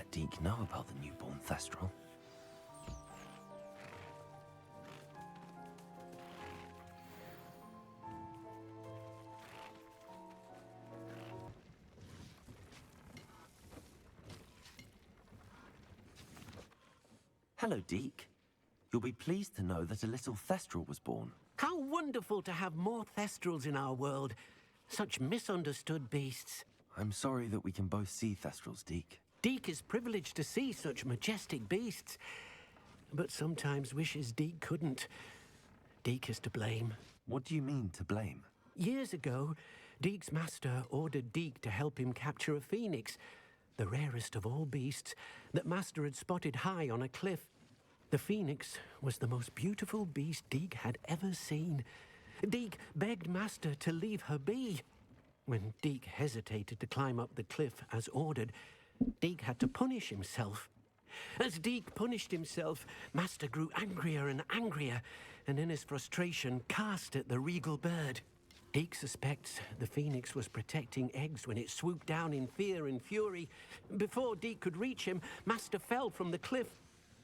let Deke know about the newborn Thestral. Hello, Deke. You'll be pleased to know that a little Thestral was born. How wonderful to have more Thestrals in our world. Such misunderstood beasts. I'm sorry that we can both see Thestrals, Deke. Deke is privileged to see such majestic beasts, but sometimes wishes Deke couldn't. Deke is to blame. What do you mean, to blame? Years ago, Deke's master ordered Deke to help him capture a phoenix, the rarest of all beasts, that master had spotted high on a cliff. The phoenix was the most beautiful beast Deke had ever seen. Deke begged master to leave her be. When Deke hesitated to climb up the cliff as ordered, Deke had to punish himself. As Deke punished himself, master grew angrier and angrier, and in his frustration cast at the regal bird. Deke suspects the phoenix was protecting eggs when it swooped down in fear and fury. Before Deke could reach him, master fell from the cliff.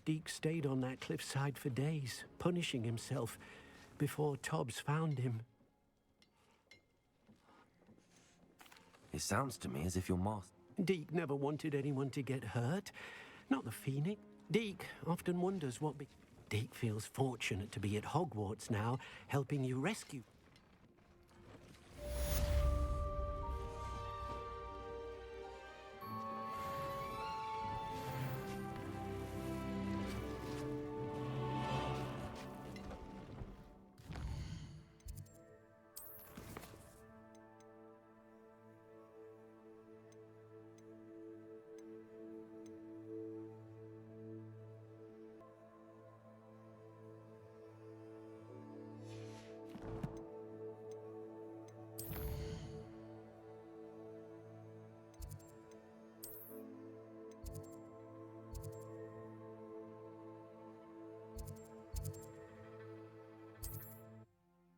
Deke stayed on that cliffside for days, punishing himself, before Tobbs found him. It sounds to me as if your master... Deke never wanted anyone to get hurt. Not the phoenix. Deke often wonders what... Deke feels fortunate to be at Hogwarts now, helping you rescue...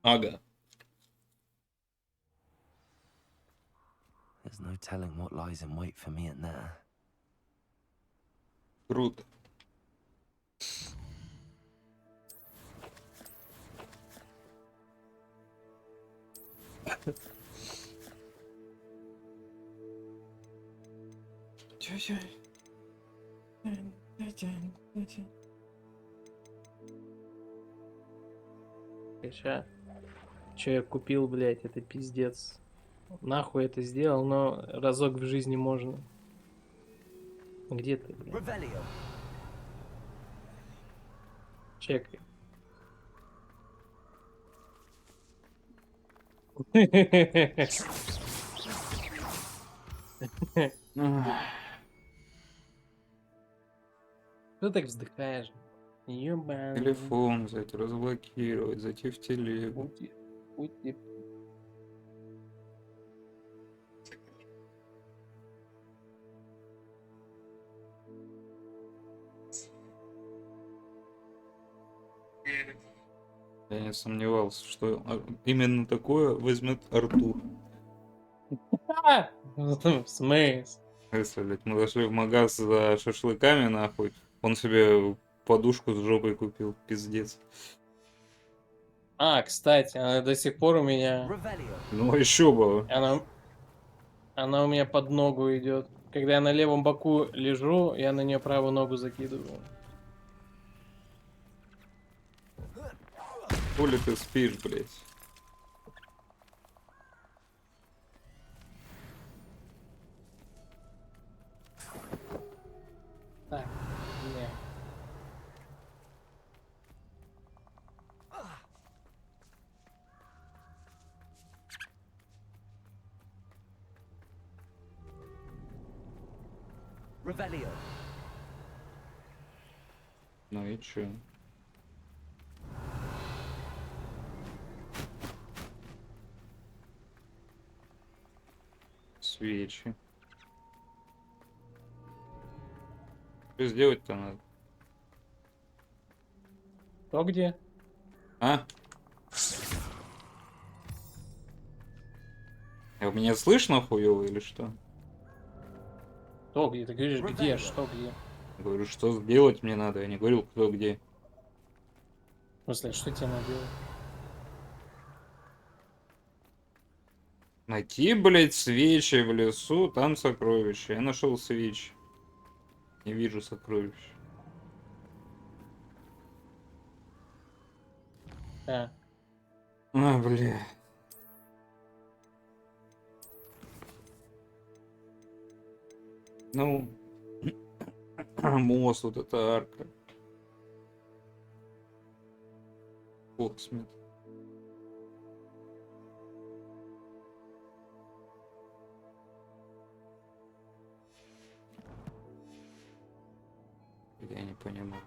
Ага. There's no telling what lies in wait for me in there. Круто. Ща. Че я купил, блядь, это пиздец. Нахуй это сделал, но разок в жизни можно. Где ты, блядь? Чекай. Что так вздыхаешь? Ёбаный. Телефон взять, разблокировать, зайти в телегу. Уйти. Я не сомневался, что именно такое возьмет Артур. В смысле? Если, блядь, мы зашли в магаз за шашлыками, нахуй. Он себе подушку с жопой купил. Пиздец. А, кстати, она до сих пор у меня... Ну еще бы. Она у меня под ногу идет. Когда я на левом боку лежу, я на нее правую ногу закидываю. Хули ты спишь, блядь? Так, не. Ну и чё? Свечи. Что сделать-то надо? То где? А? Меня слышно хуёво или что? Кто где? Ты говоришь, где, что, где? Говорю, что сделать мне надо. Я не говорил, кто где. В смысле, что тебе надо делать? Найти, блядь, свечи в лесу, там сокровища. Я нашел свечи. Не вижу сокровищ. А, А, бля. Ну, мост, вот эта арка. Фоксмит. Я не понимаю.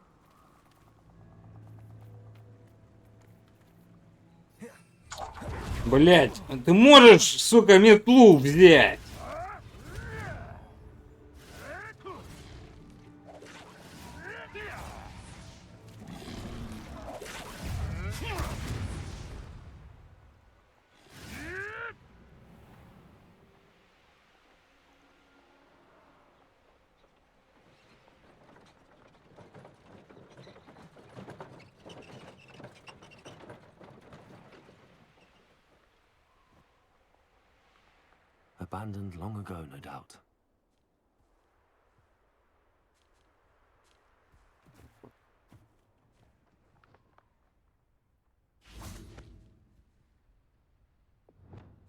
Блять, ты можешь, сука, метлу взять? Abandoned long ago, no doubt.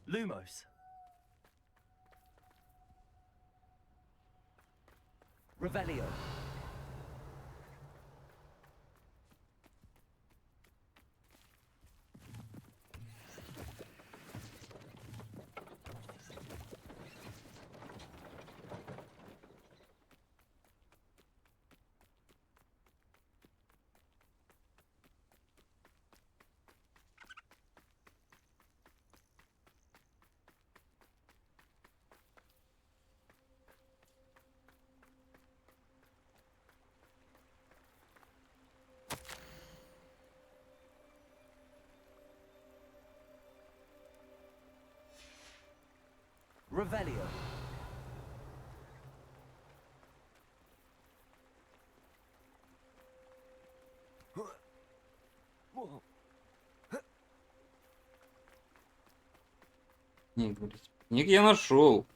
Lumos. Revelio. Revelio. Ник, блядь. Ник я нашел.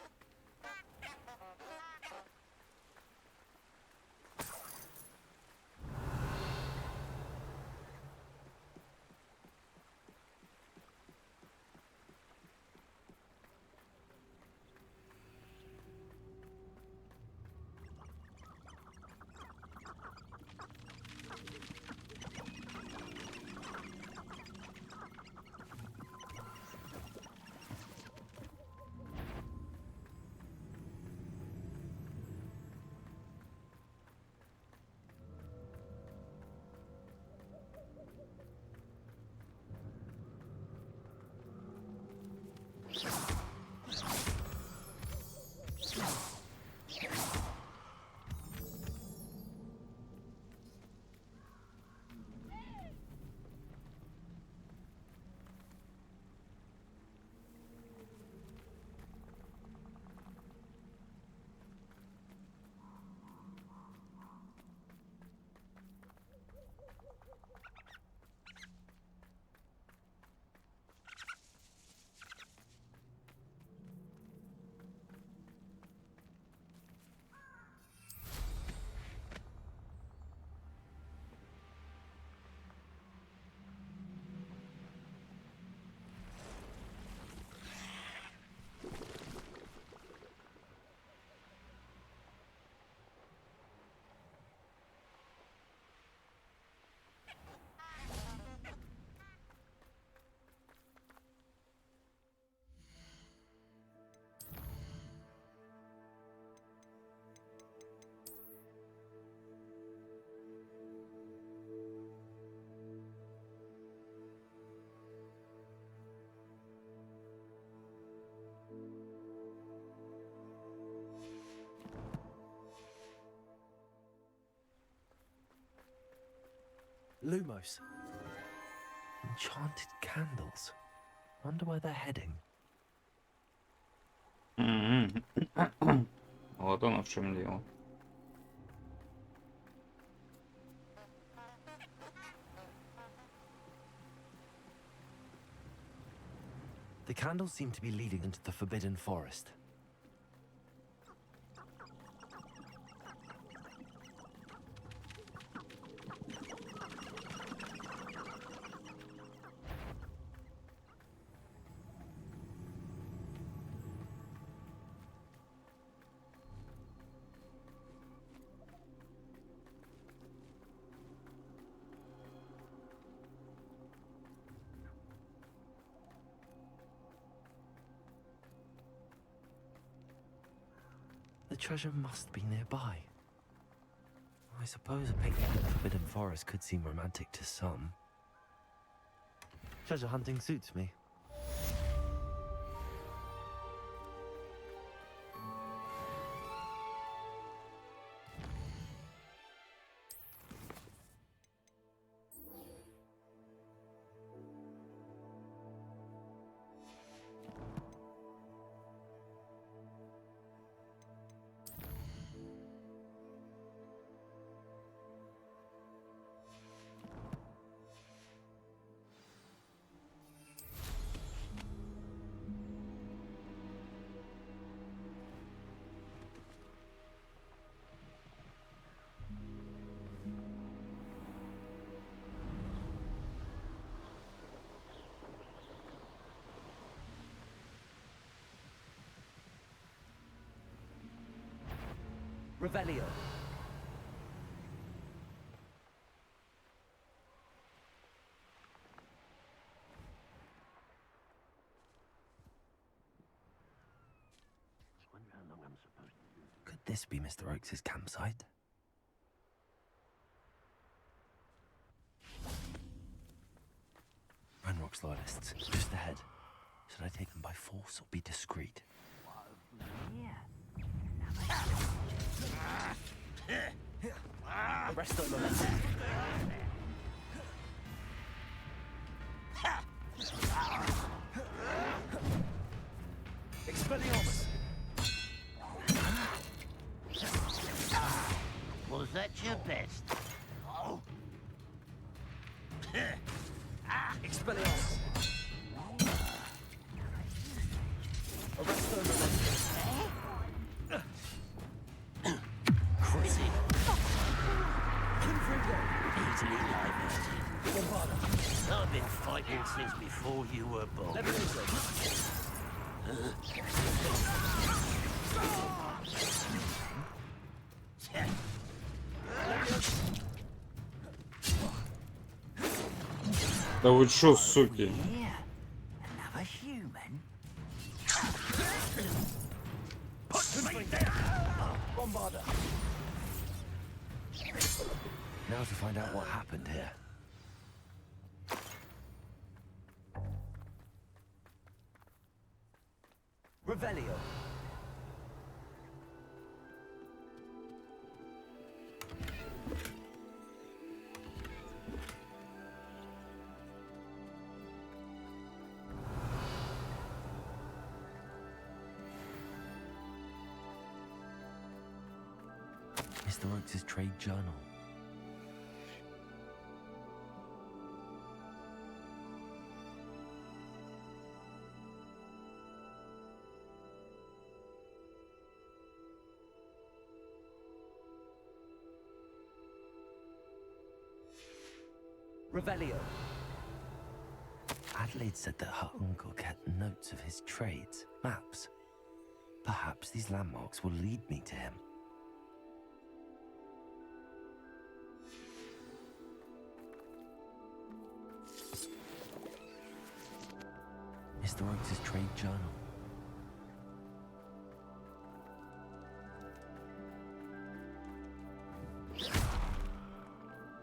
Lumos. Enchanted candles. Wonder where they're heading. Мгм. Вот оно в чем дело. The candles seem to be leading into the Forbidden Forest. The treasure must be nearby. I suppose a picnic in the Forbidden Forest could seem romantic to some. Treasure hunting suits me. Revelio. Could this be Mr. Oakes' campsite? Ranrock's loyalists, just ahead. Should I take them by force or be discreet? Arresto momentum. Expelliarmus. Was that your best? Expelliarmus. Arresto momentum. Crazy. Confringo. Easily diverted. Bombarda. I've been fighting since before you were born. Leviato. Да вы чё, суки? Yeah. Another human? Bombarda. Now to find out what happened here. Revelio. Mr. Oakes' trade journal. Revelio. Adelaide said that her uncle kept notes of his trades, maps. Perhaps these landmarks will lead me to him. Mr. Oakes' trade journal.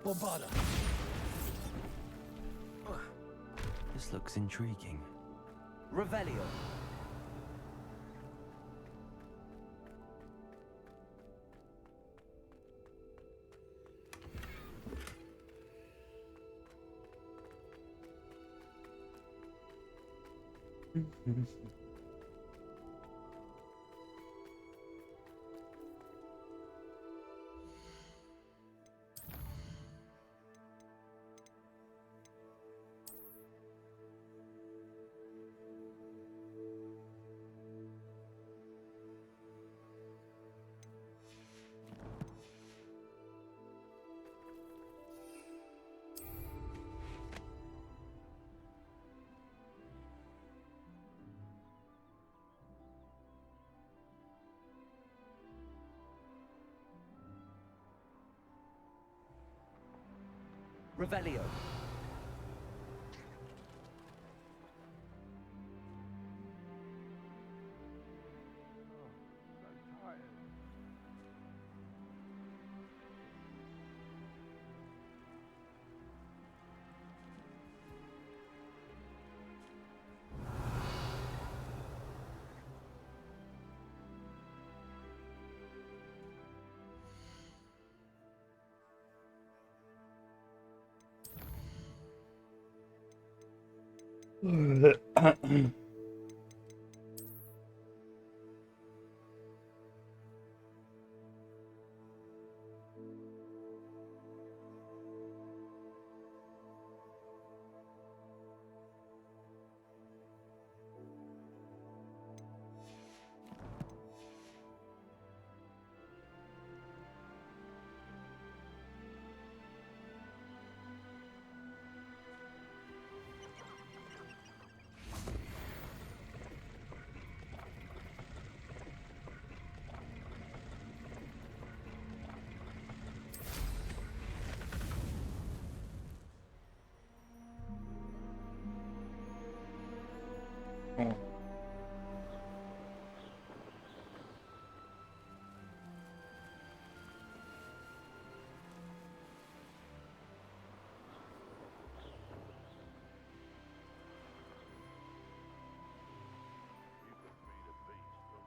Bombarda. This looks intriguing. Revelio. Revelio. О.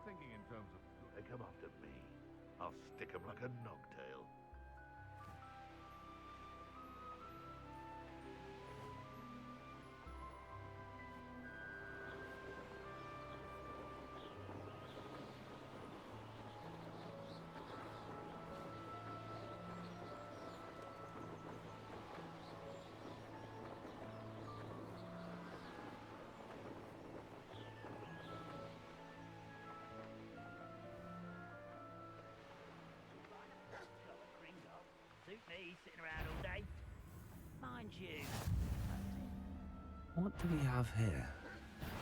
Thinking in terms of... They come after me. I'll stick 'em like a nogtail. Suit me, sitting around all day. Mind you. What do we have here?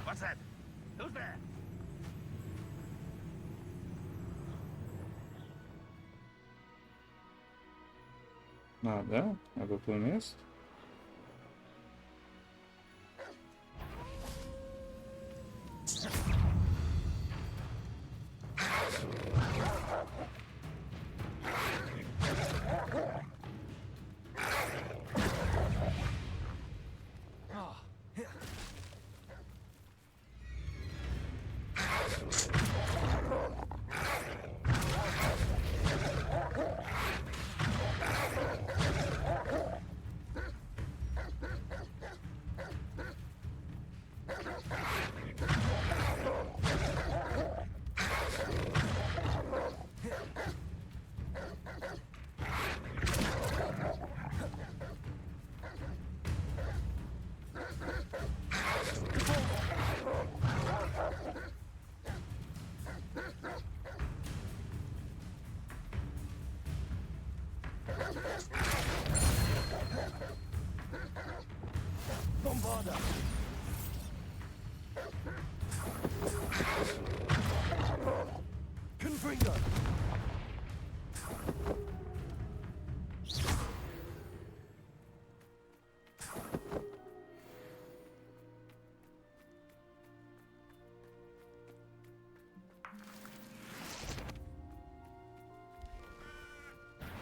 What's that? Who's there? А, да? Это то место?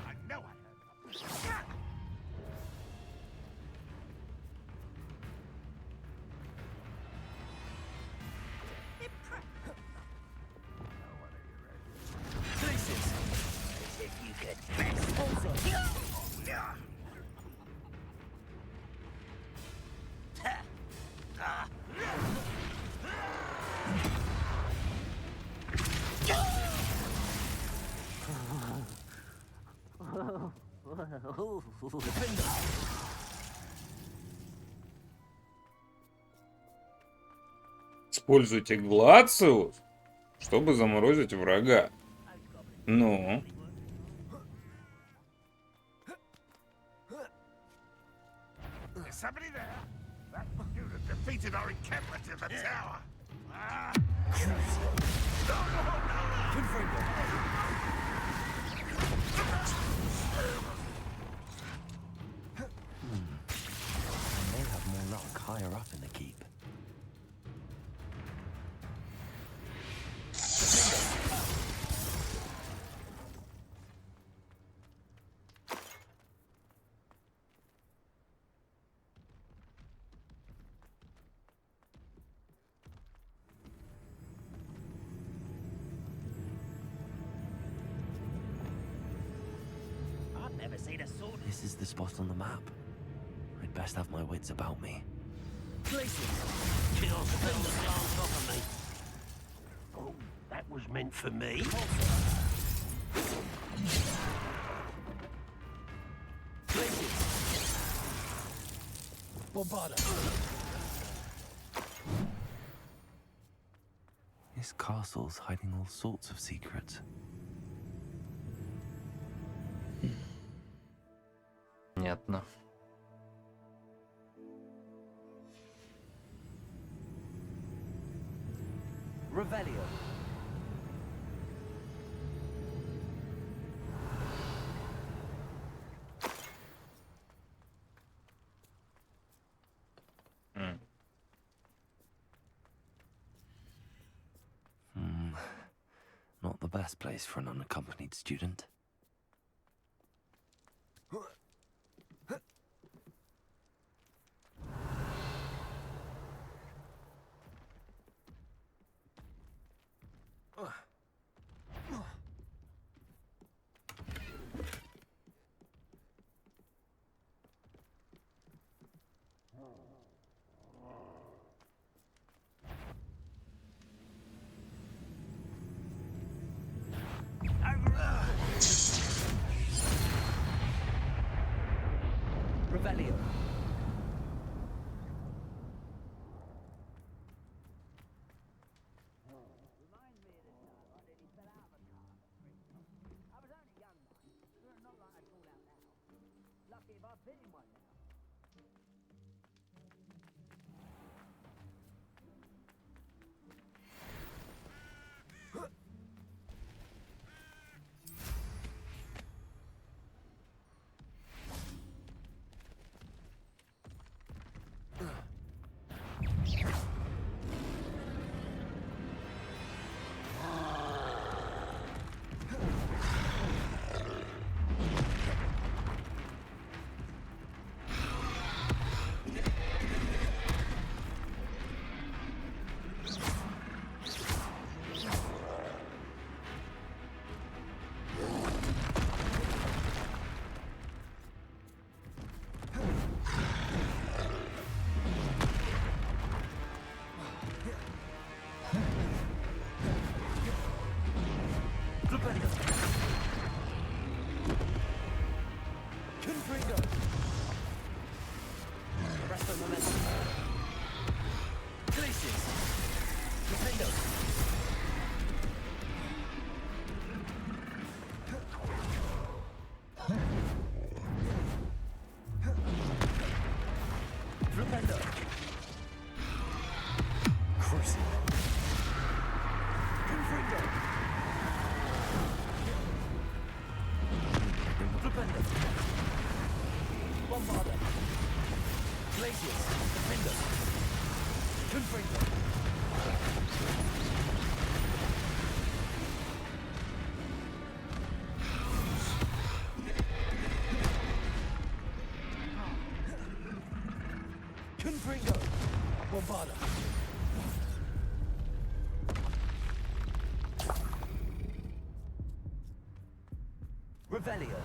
I know I heard. If you could best. Используйте Глациус, чтобы заморозить врага. Ну. Is somebody there? That unit defeated our encampment in the tower. Ah. No, no, no, no. ever seen a sword? This is the spot on the map. I'd best have my wits about me. Places. Kill spills on top of me. Oh, that was meant for me. Places. Bombarda. This castle's hiding all sorts of secrets. Понятно. Revelio. Not the best place for an unaccompanied student. Revelio. I was only young, mind. Not like I'd fall out now. Lucky if I fit in one now. Revelio.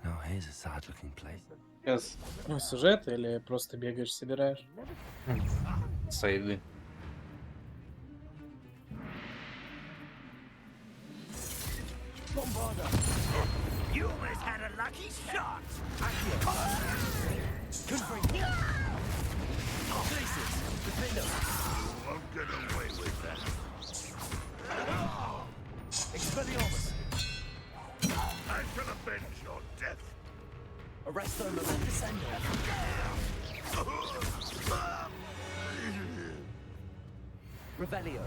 Now here's a sad-looking place. Сейчас. Ну, сюжет или просто бегаешь, собираешь? Сайды. You almost had a lucky shot. Won't get away with that. Expelliarmus. I shall avenge your death. Arresto Descendo. Revelio.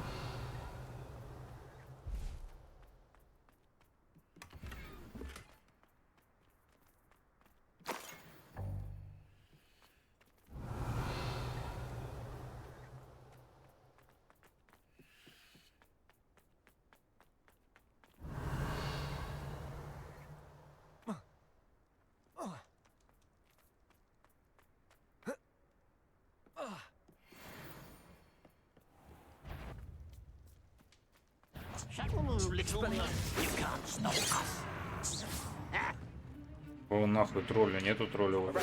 О, нахуй, тролля, нету тролля в этом.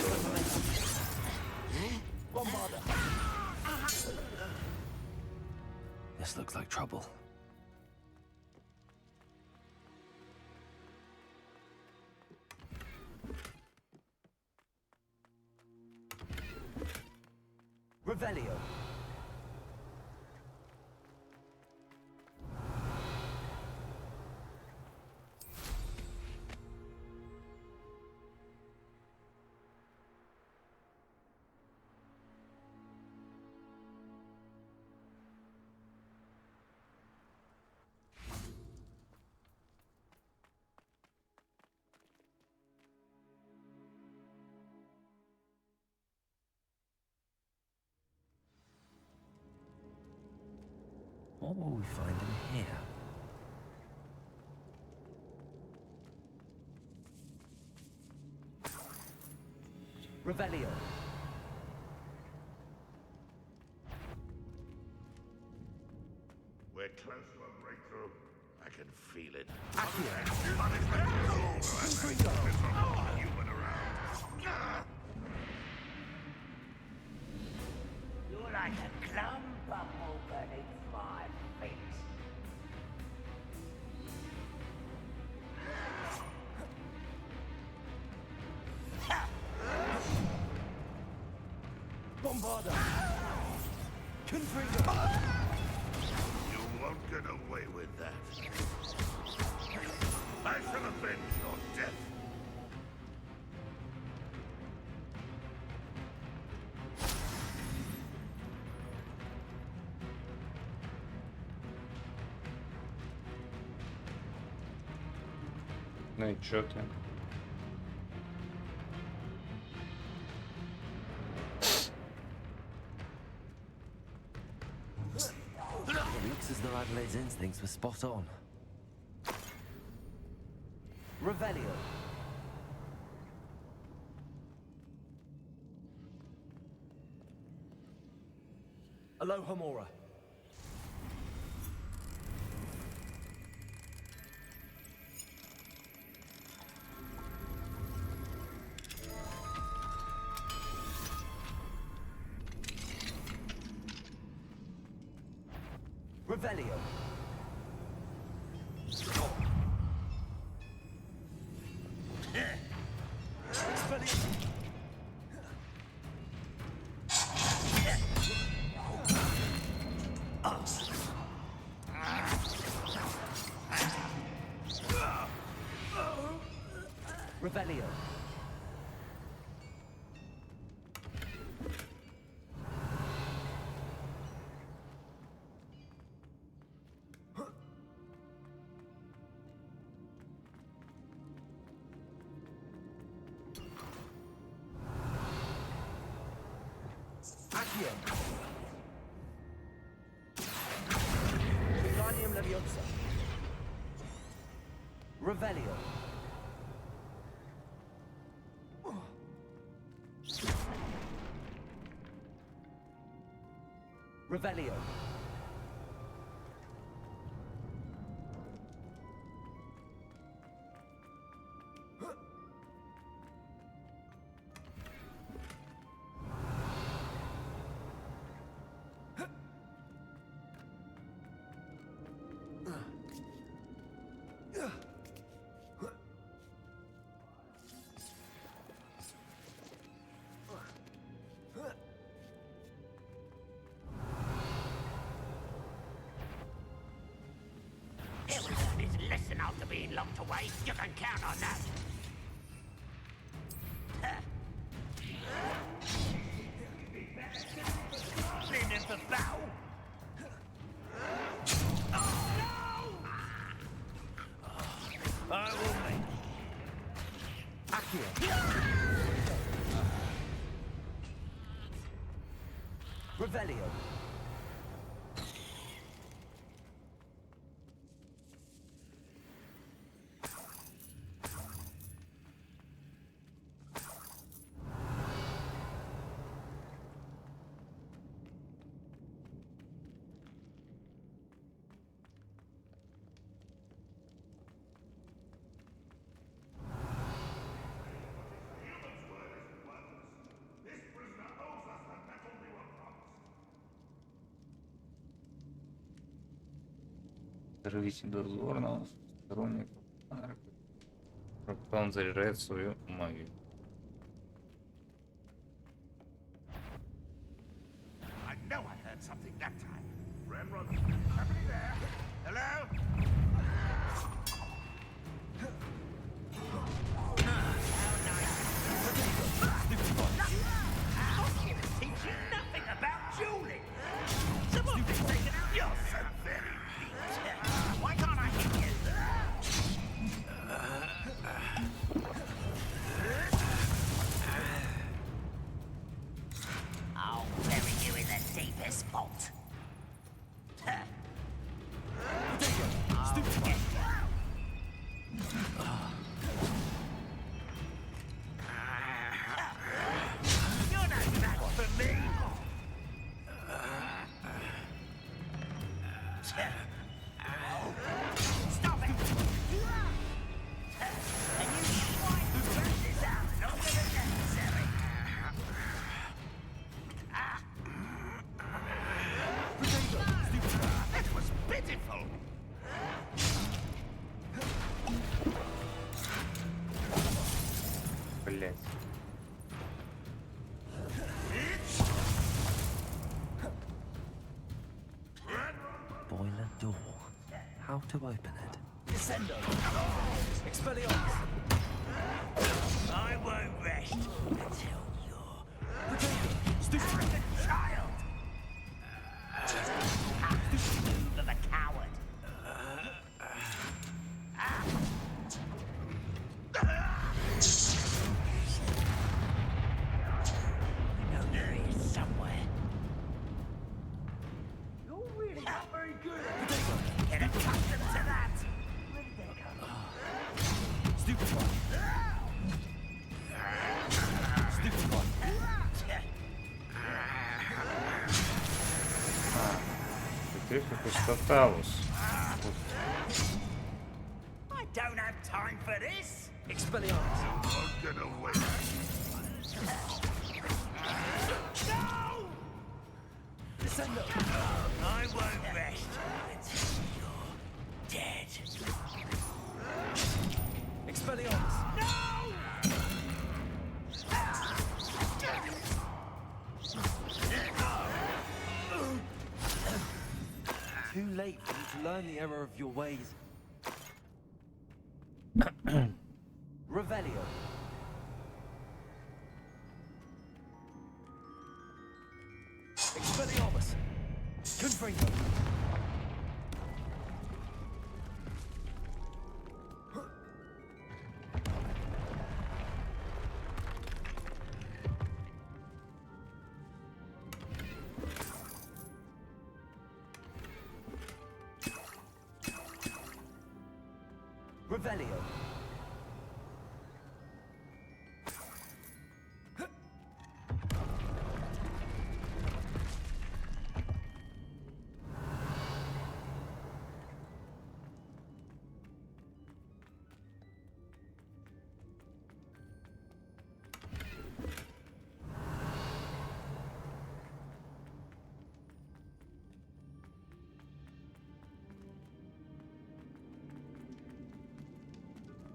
This looks like trouble. Revelio. What will we find in here? Revelio. We're close to a breakthrough. I can feel it. Human around. You're like a clump of wool beneath my feet. Bombarda! Confringo! You won't get away with that. I shall avenge your death. Ну и чё ты? It looks as though Adelaide's instincts were spot on. Revelio. Alohomora. Revelio. Revelio. Accio. Wingardium Leviosa. Revelio. Revelio. He'll learn his lesson after being locked away. You can count on that. Ready for battle? I will make Accio. Revelio. Оторвите дозорного, сторонника. Пока он заряжает свою магию. I know I heard something that time. Ramrod, somebody there? Hello? Teach you nothing about dueling. Someone has taken out. You're so very weak. Why can't I hit you? I'll bury you in the deepest vault. You're no match for me. Stop it! And you swine who burnt this out longer than necessary. That was pitiful. Блять. Boiler door. How to open it? I won't rest until you're arrogant child. Move of a coward. I know there is somewhere. You're really not very good at it. Get accustomed to that. Where did they come? Теперь пустоталус. I don't have time for this. I'm gonna wait. No! I won't rest until you're dead. No! Too late for you to learn the error of your ways. Revelio. Expelliarmus. Confringo. Revelio.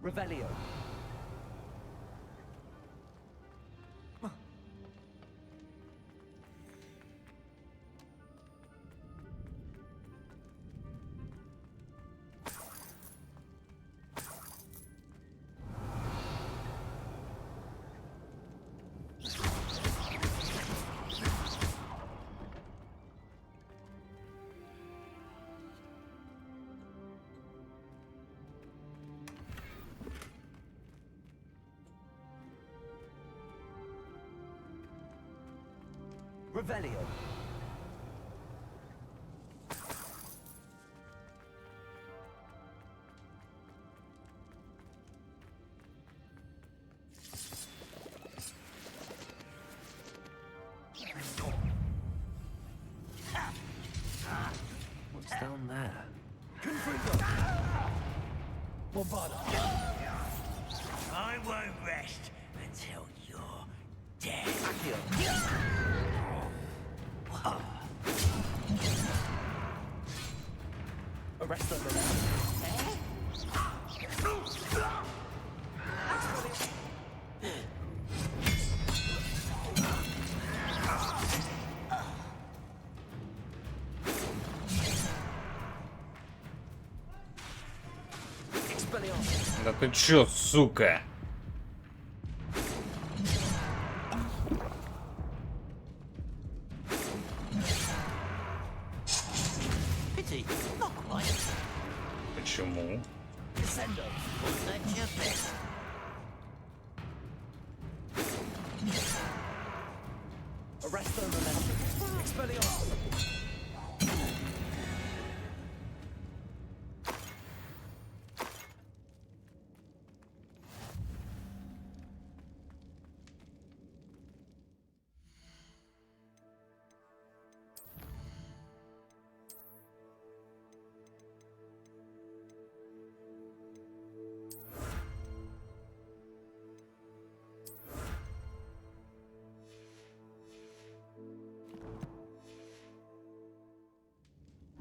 Revelio. Revelio. What's down there? I won't rest until you're dead. Arrest them. Да ты чё, сука? Pity, not quite. Почему? Descendo, what's that your best? Arresto momentum. Expelliarmus.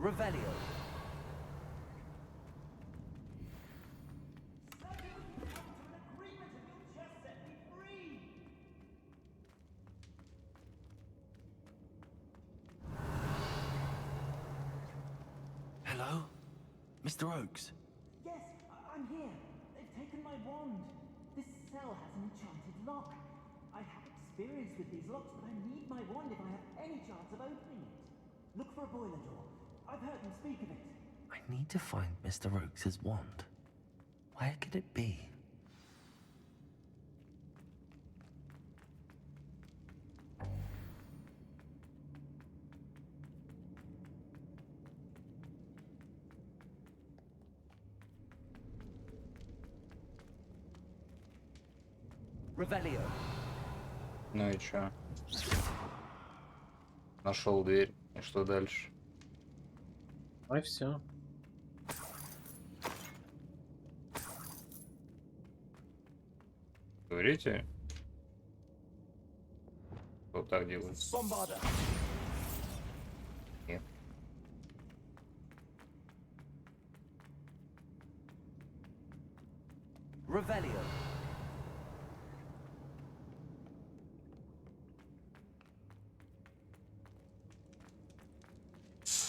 Revelio. Hello? Mr. Oakes? Yes, I'm here. They've taken my wand. This cell has an enchanted lock. I have experience with these locks, but I need my wand if I have any chance of opening it. Look for a boiler door. I've heard them speak of it. I need to find Mr. Oakes' wand. Where could it be? Revelio. Ну и чё? Нашел дверь. И что дальше? Ну и все. Говорите? Вот так делается. Bombarder. Нет. Revelio.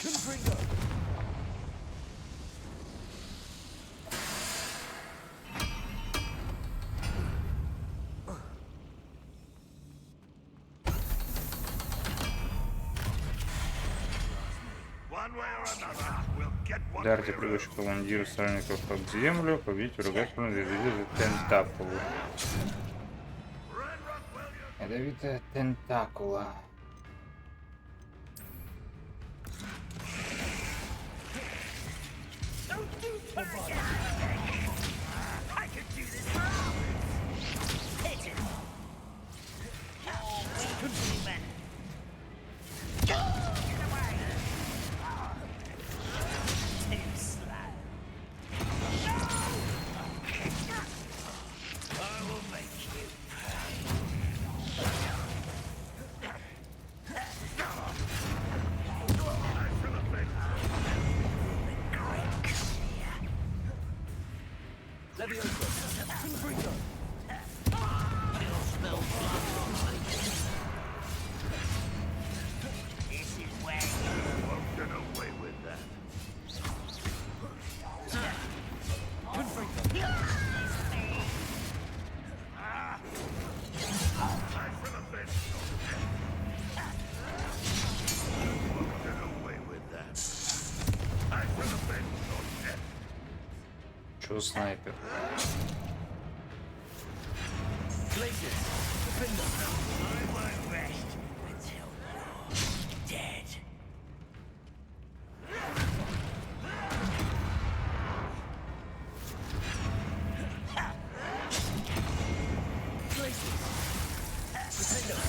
Confringo. One way or another, we'll get what Ударьте we're прыгающих командира стражников об землю, победите врага, ядовитая тентакула. Ядовитая тентакула. I could do this for hours. Hit him. Countrymen. Get away. Too slow. I will make you Leviosa. Confringo. You'll smell blood. This is where you won't get away with that. Confringo. I feel a bit. Won't get away with that. I feel a bit. Чё снайпер? Glaciers. Defender. I won't rest until you're dead. Glaciers. Defender.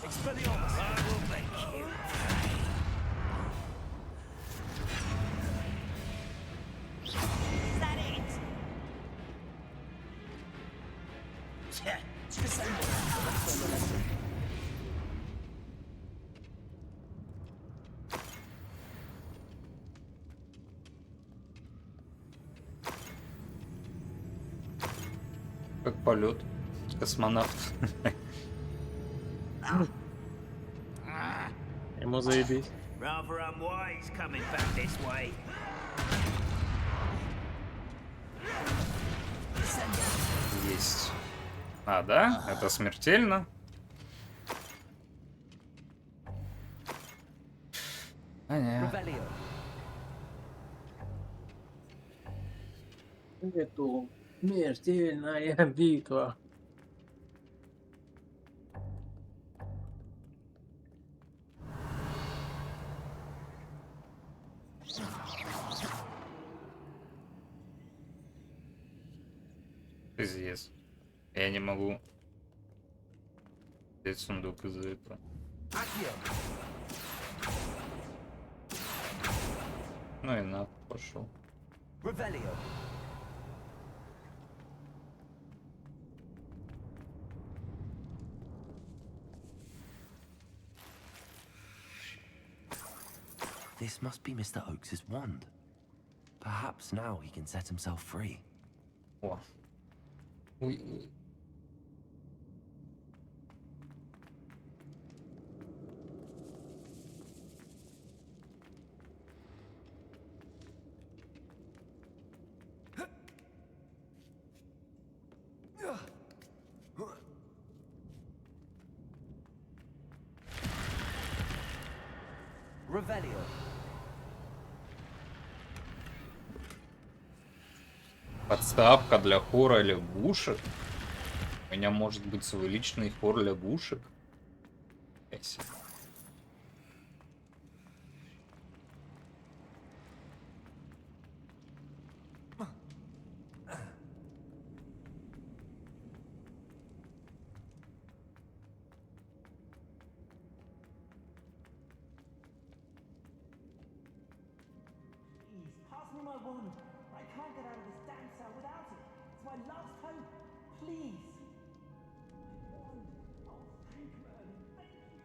Expelliarmus. I will make you pay. Is that it? Descendo. Как полет. Космонавт. Ему заебись. Rather unwise coming back this way. есть. А, да? Это смертельно? Понятно. Revelio. Это смертельная битва. Пиздец. Я не могу взять сундук из-за этого. Accio. Ну и на, пошел. Revelio. This must be Mr. Oakes's wand. Perhaps now he can set himself free. О. Ой, ой. Revelio. Подставка для хора лягушек. У меня может быть свой личный хор лягушек. Эсси. Please, pass me my wand. I can't get out of this damn cell without it. It's my last hope. Please. My wand. Oh, thank Merlin. Thank you.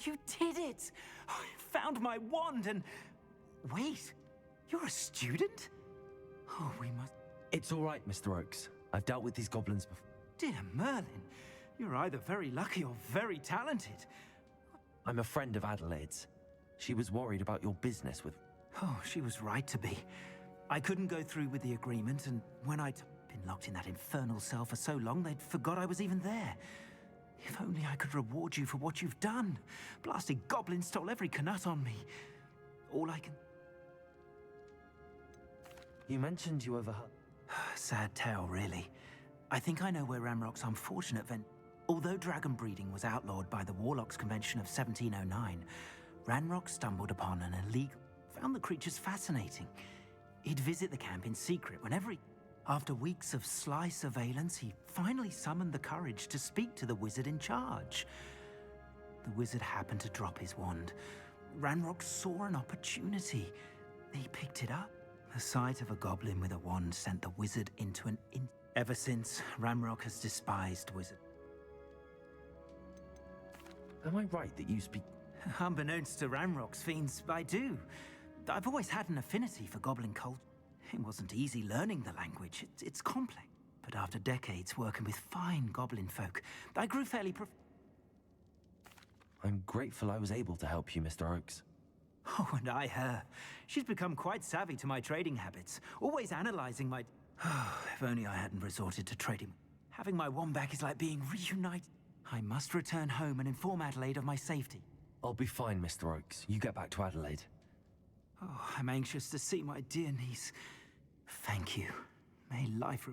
You did it! I found my wand and... Wait, you're a student? Oh, we must... It's all right, Mr. Oakes. I've dealt with these goblins before. Dear Merlin, you're either very lucky or very talented. I'm a friend of Adelaide's. She was worried about your business with... Oh, she was right to be. I couldn't go through with the agreement, and when I'd been locked in that infernal cell for so long, they'd forgot I was even there. If only I could reward you for what you've done. Blasted goblins stole every knut on me. All I can... You mentioned you overheard... Sad tale, really. I think I know where Ramrock's unfortunate Although dragon breeding was outlawed by the Warlocks Convention of 1709, Ranrock stumbled upon an illegal... found the creatures fascinating. He'd visit the camp in secret whenever he... After weeks of sly surveillance, he finally summoned the courage to speak to the wizard in charge. The wizard happened to drop his wand. Ranrock saw an opportunity. He picked it up. The sight of a goblin with a wand sent the wizard into an... Ever since, Ramrock has despised wizard. Am I right that you speak... Unbeknownst to Ramrock's fiends, I do. I've always had an affinity for goblin culture. It wasn't easy learning the language. It's complex. But after decades working with fine goblin folk, I grew fairly I'm grateful I was able to help you, Mr. Oakes. Oh, and I her. She's become quite savvy to my trading habits, always analyzing my... if only I hadn't resorted to trading. Having my wand back is like being reunited. I must return home and inform Adelaide of my safety. I'll be fine, Mr. Oakes. You get back to Adelaide. Oh, I'm anxious to see my dear niece. Thank you. May life...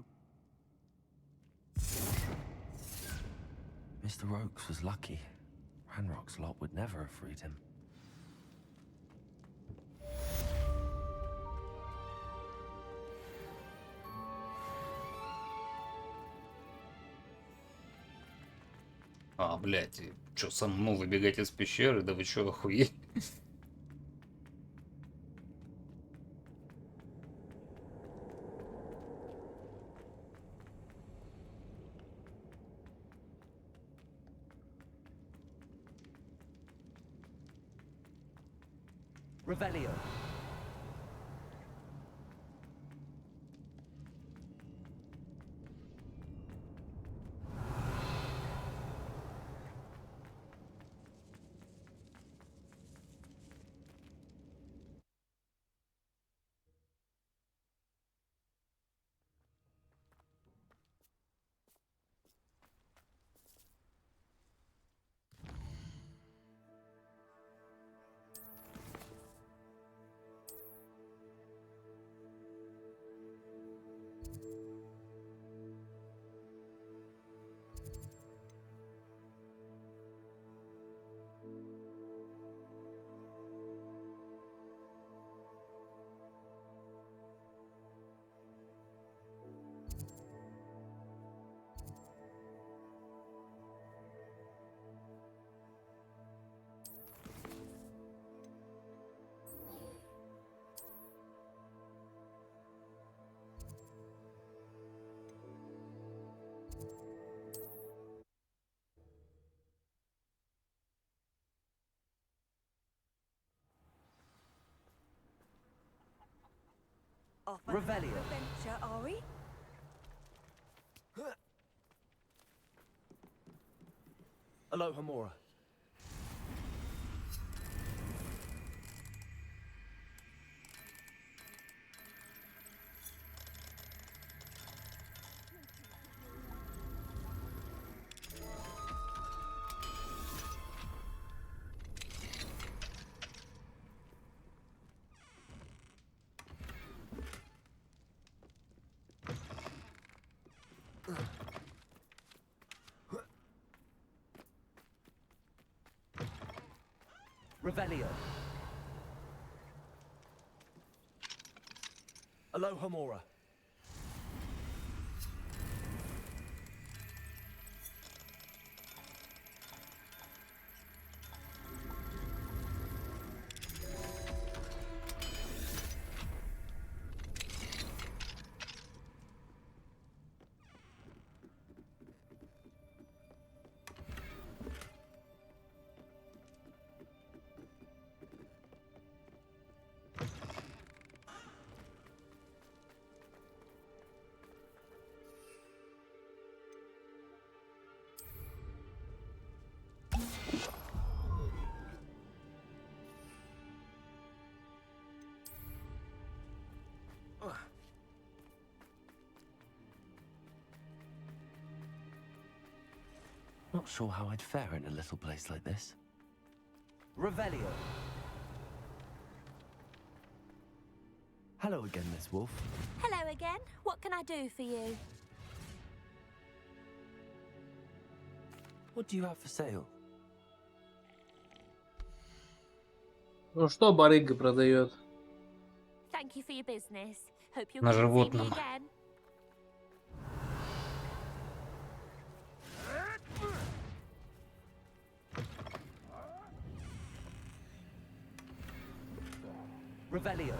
Mr. Oakes was lucky. Ranrock's lot would never have freed him. А, блядь, и чё, самому выбегать из пещеры? Да вы чё, охуели? Revelio. off on an adventure, are we? Aloha Mora. Revelio. Aloha Mora. Not sure how I'd fare in a little place like this. Revelio. Hello again, Miss Wolf. Hello again. What can I do for you? What do you have for sale? Ну что барыга продает? Thank you for your business. Hope you'll На come and see me животном. again. Revelio.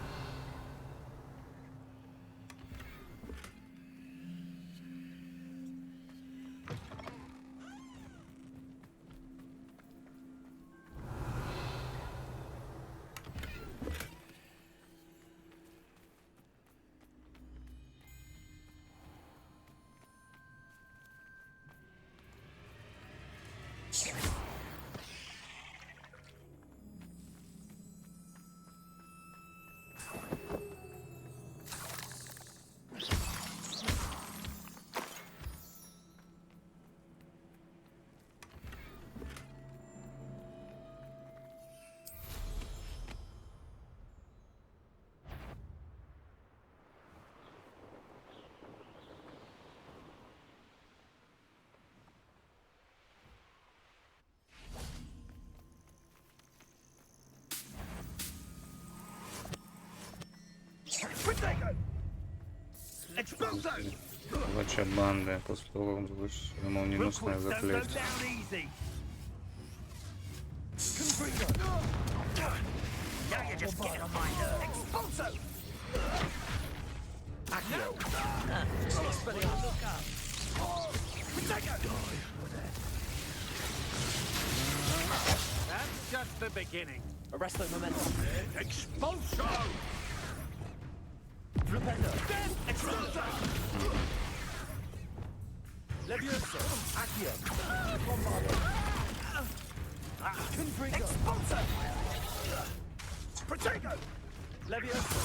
Плача банды после того, как получишь молниеносное заклятие. That's just the beginning. Arresto momentum. Expulso! Flipendo. Expulso! Levioso. Accio. Bombardo. Confringo. Expulso! Protego! Levioso.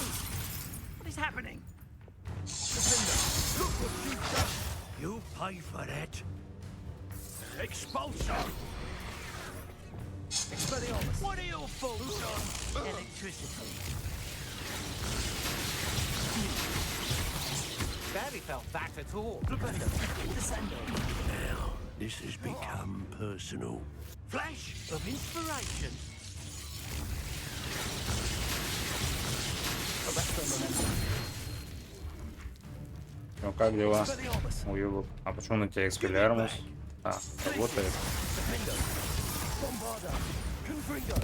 What is happening? Defender. Look what you've done! You pay for that! Expulso! Expelliarmus. What are your faults on electricity? Barely felt that at all. Descendo. Now, this has become personal. Flash of inspiration. Arresto momentum. Ну как дела? Expelliarmus. Уебок. А почему на тебя экспеллиармус? А, работает. Defendo. Bombardo. Confringo.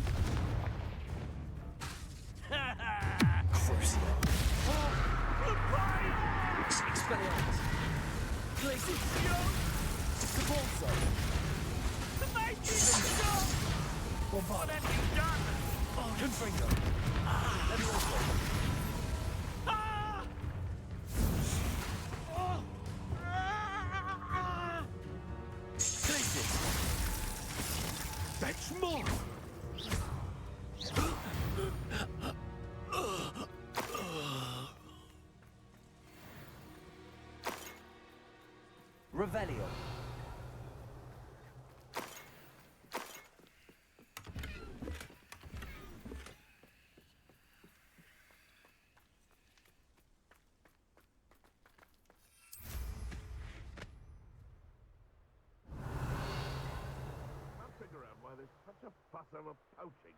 Crucio. Expelliarmus. Glacicio. Cabalzo. Bombardo. Confringo. Levioso. more! Revelio. Can't figure out why there's such a fuss over poaching.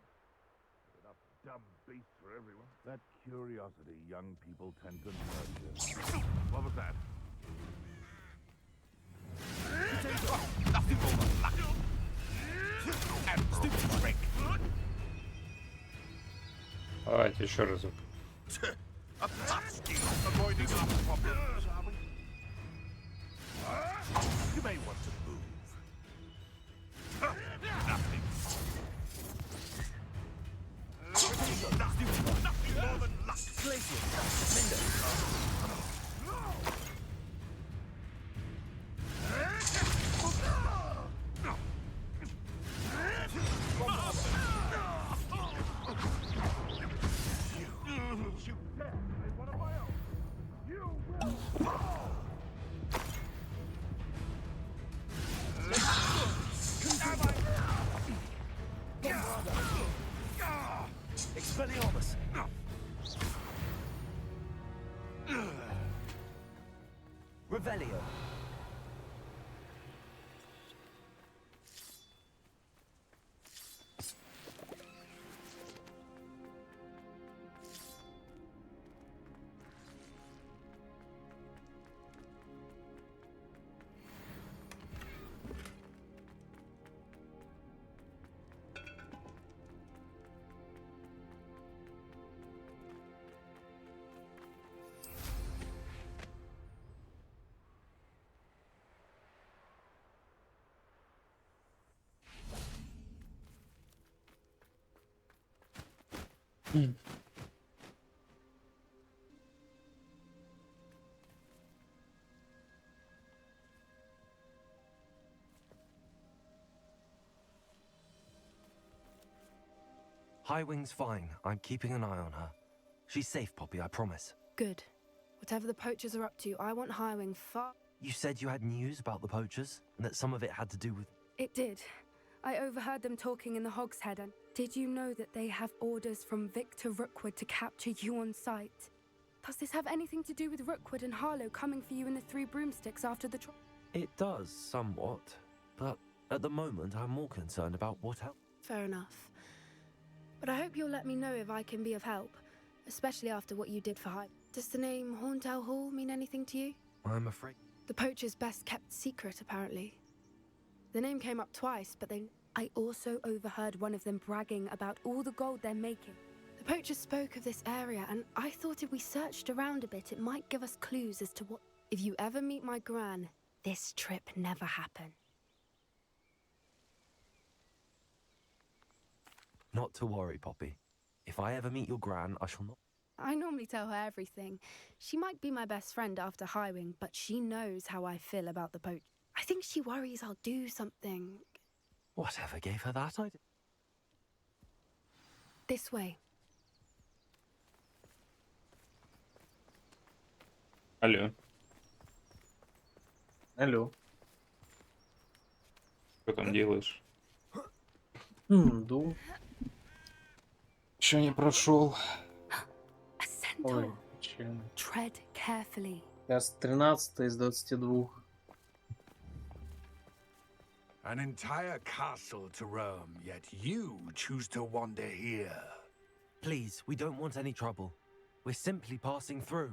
Enough dumb beasts for everyone. That curiosity young people tend to nurture. What was that? Nothing more than luck. And stupid trick. Давайте еще разок. A pasty. Avoiding our problems, are we? You may want to move. Nothing. Nothing more than luck. You dare play one of my own. You will fall. Expelliarmus! Revelio. Highwing's fine. I'm keeping an eye on her. She's safe, Poppy, I promise. Good. Whatever the poachers are up to, I want Highwing far. You said you had news about the poachers, and that some of it had to do with... It did. I overheard them talking in the Hogshead, and did you know that they have orders from Victor Rookwood to capture you on sight? Does this have anything to do with Rookwood and Harlow coming for you in the Three Broomsticks after the It does, somewhat. But at the moment, I'm more concerned about what else. Fair enough. But I hope you'll let me know if I can be of help, especially after what you did for Hyde. Does the name Horntail Hall mean anything to you? I'm afraid... The poacher's best kept secret, apparently. The name came up twice, but I also overheard one of them bragging about all the gold they're making. The poacher spoke of this area, and I thought if we searched around a bit, it might give us clues as to what... If you ever meet my gran, this trip never happened. Not to worry, Poppy. If I ever meet your gran, I shall not... I normally tell her everything. She might be my best friend after Highwing, but she knows how I feel about the poacher. I think she worries I'll do something. Whatever gave her that idea? This way. Алло. Алло. Что там делаешь? Ду. Еще не прошел. A centaur. Ой, печально. Tread carefully. Сейчас 13 из 22. An entire castle to roam, yet you choose to wander here. Please, we don't want any trouble. We're simply passing through.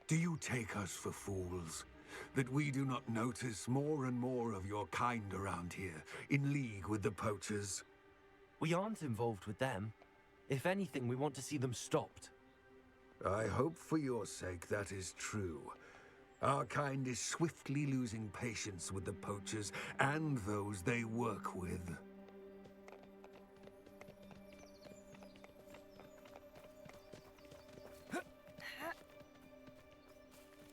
Do you take us for fools? That we do not notice more and more of your kind around here, in league with the poachers? We aren't involved with them. If anything, we want to see them stopped. I hope for your sake that is true. Our kind is swiftly losing patience with the poachers and those they work with.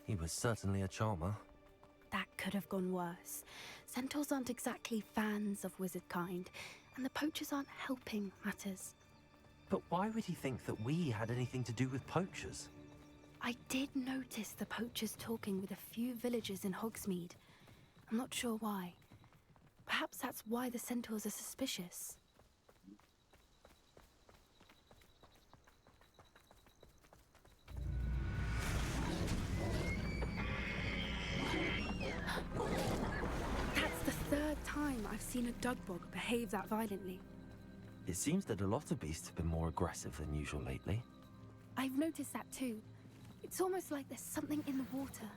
He was certainly a charmer. That could have gone worse. Centaurs aren't exactly fans of wizard kind, and the poachers aren't helping matters. But why would he think that we had anything to do with poachers? I did notice the poachers talking with a few villagers in Hogsmeade. I'm not sure why. Perhaps that's why the centaurs are suspicious. That's the third time I've seen a Dugbog behave that violently. It seems that a lot of beasts have been more aggressive than usual lately. I've noticed that too. It's almost like there's something in the water.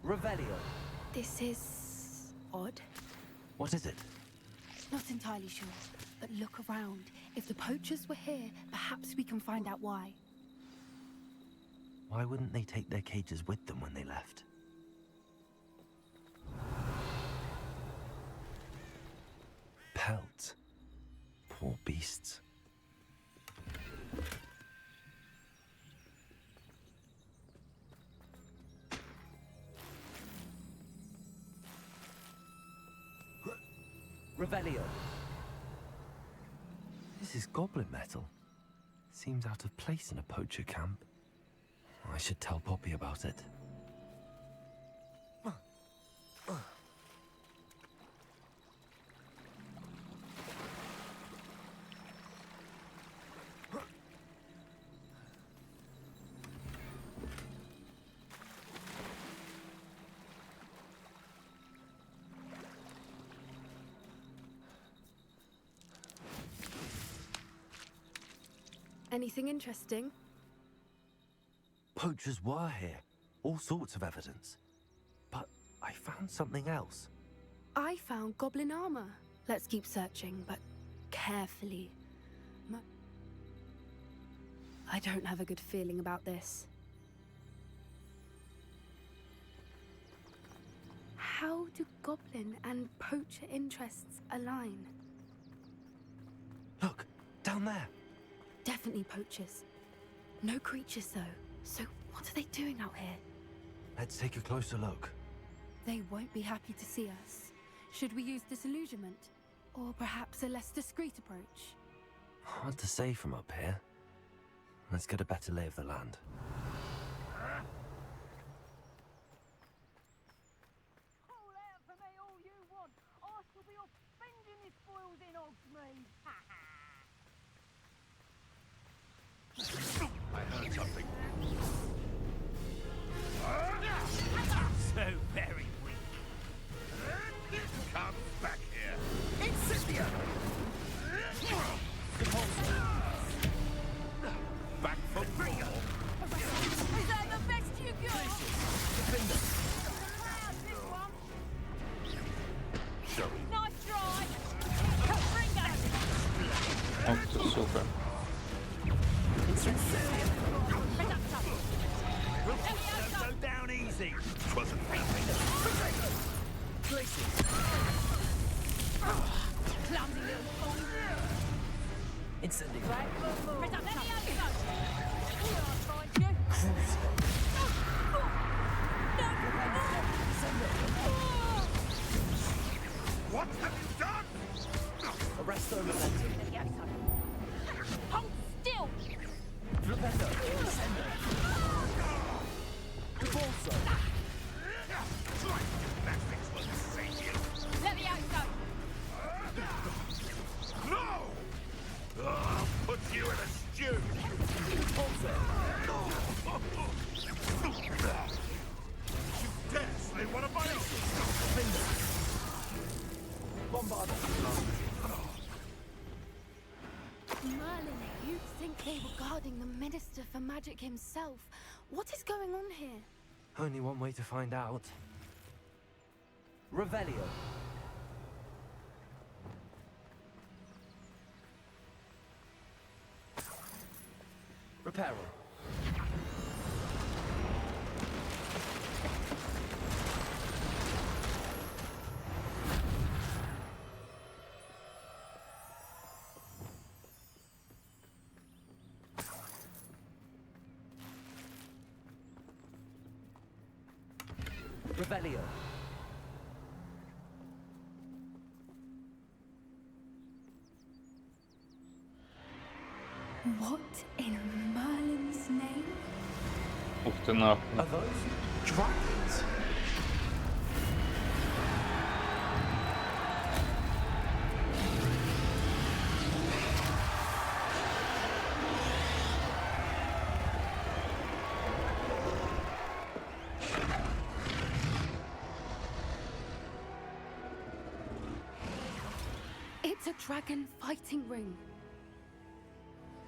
Revelio. This is odd. What is it? Not entirely sure, but look around. If the poachers were here, perhaps we can find out why. Why wouldn't they take their cages with them when they left? Pelts. Poor beasts. Revelio. This is goblin metal. Seems out of place in a poacher camp. I should tell Poppy about it. Anything interesting? Poachers were here. All sorts of evidence. But I found something else. I found goblin armor. Let's keep searching, but carefully. I don't have a good feeling about this. How do goblin and poacher interests align? Look, down there. Definitely poachers. No creatures, though. So what are they doing out here? Let's take a closer look. They won't be happy to see us. Should we use disillusionment? Or perhaps a less discreet approach? Hard to say from up here. Let's get a better lay of the land. Call out for me all you want. I shall be off spending the spoils in Hogsmeade. I heard something. So very weak. Come back here. Incendia! Back for more. Is that the best you got? Nice try. Bring us. Ох ты, сука. Go down easy. Wasn't helping. Clumsy little fool. Incendio. Press up, let me out, go. I'll find you. What have you done? Arresto Memento. Let me out, son. Hold still. Flipendo. Incendio. Repulso. Gymnastics will save you. Let me out, son. No! I'll put you in a stew. Repulso. You dare slay one of my own? Bombardo. Merlin, you'd think they were guarding the Minister for Magic himself. What is going on here? Only one way to find out. Revelio. Reparo. Revelio. What in Merlin's name? Ух ты нахуй. Are those dragons? It's a dragon fighting ring.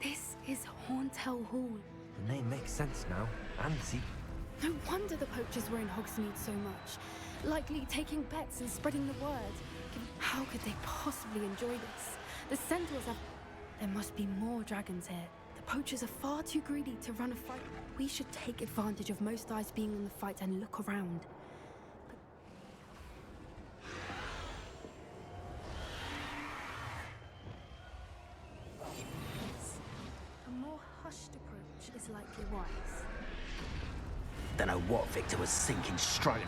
This is Hauntel Hall. The name makes sense now. And see, No wonder the poachers were in Hogsmeade so much. Likely taking bets and spreading the word. How could they possibly enjoy this? The centaurs have... There must be more dragons here. The poachers are far too greedy to run a fight. We should take advantage of most eyes being on the fight and look around. A more hushed approach is likely wise. Don't know what Victor was thinking straight.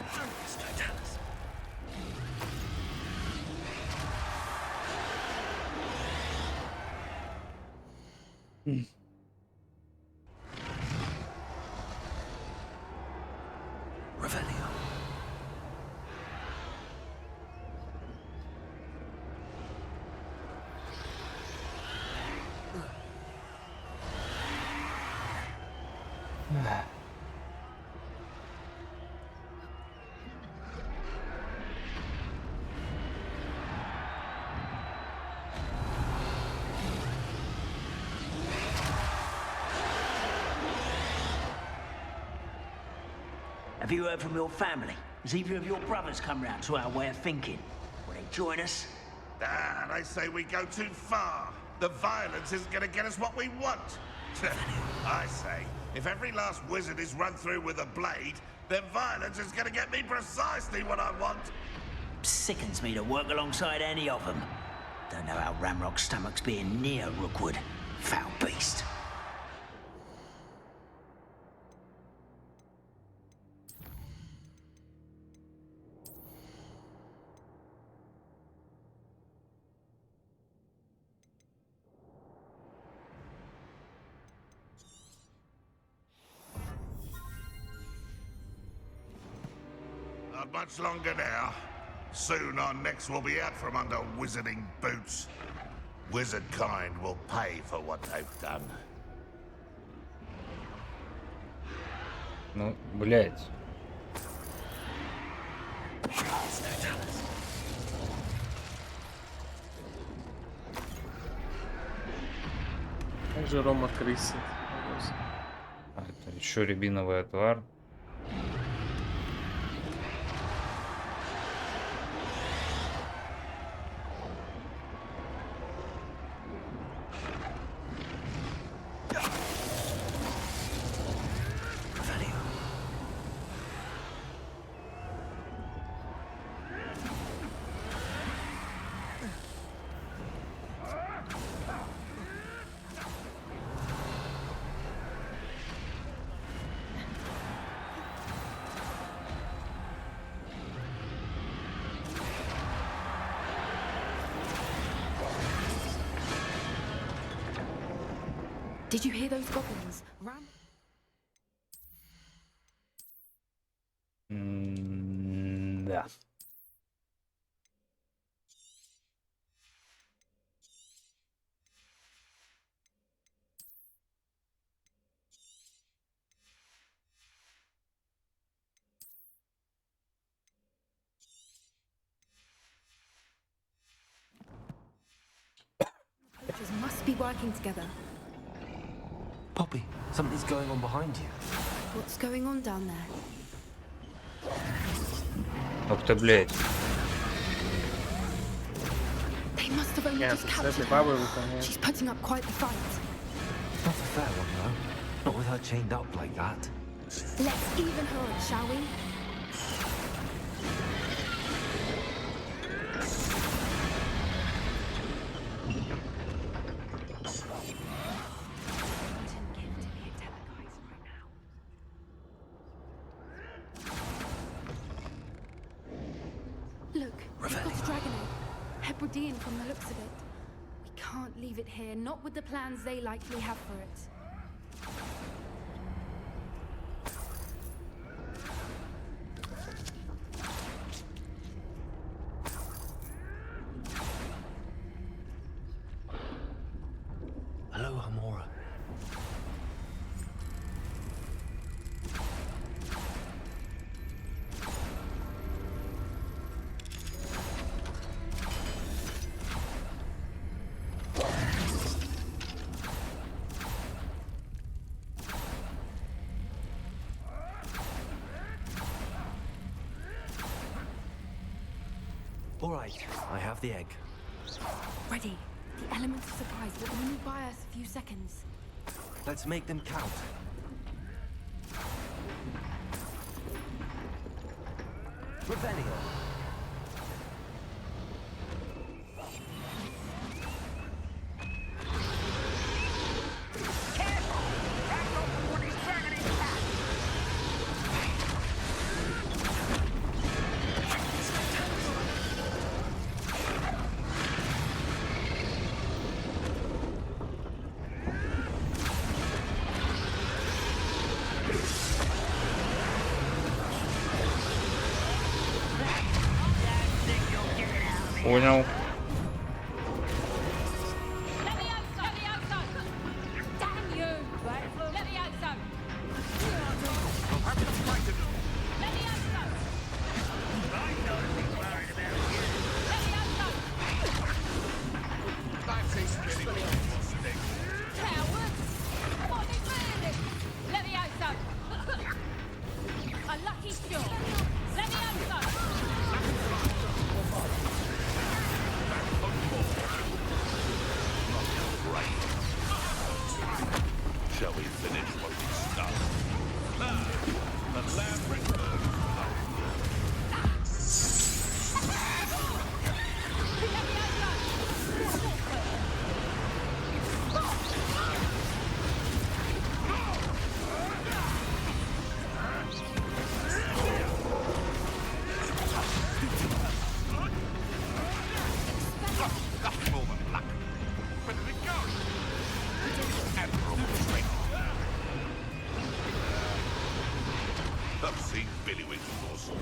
Revelio. Have you heard from your family? Has either of your brothers come round to our way of thinking? Will they join us? Ah, they say we go too far. The violence isn't going to get us what we want. I say, if every last wizard is run through with a blade, then violence is going to get me precisely what I want. Sickens me to work alongside any of them. Don't know how Ramrock's stomach's being near Rookwood. Foul beast. Not much longer now. Soon our necks will be out from under wizarding boots. Wizard kind will pay for what they've done. Ну, блядь. Как же Рома крысы? А, это еще рябиновый отвар. Did you hear those goblins? Ram? Да. Poachers must be working together. Poppy, something's going on behind you. What's going on down there? Ох ты, блядь. They must have only just captured этой her. бабой выполняет. She's putting up quite the fight. Not a fair one, though. Not with her chained up like that. Let's even her up, shall we? Look, we've got a dragon egg. Hebridean from the looks of it. We can't leave it here, not with the plans they likely have for it. Hello, Hamora. All right, I have the egg. Ready. The element of surprise will only buy us a few seconds. Let's make them count. Revelio. Понял. Shall we finish what we started? The lamb returns. I've seen Billywig before.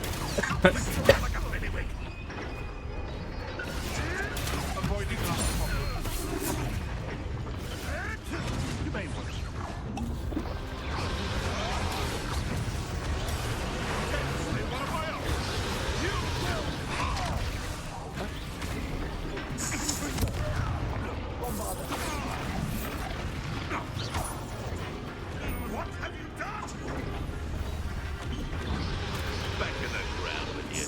Like a Billywig. Avoiding last problem. You may want to. What have you done? Back in the ground with you.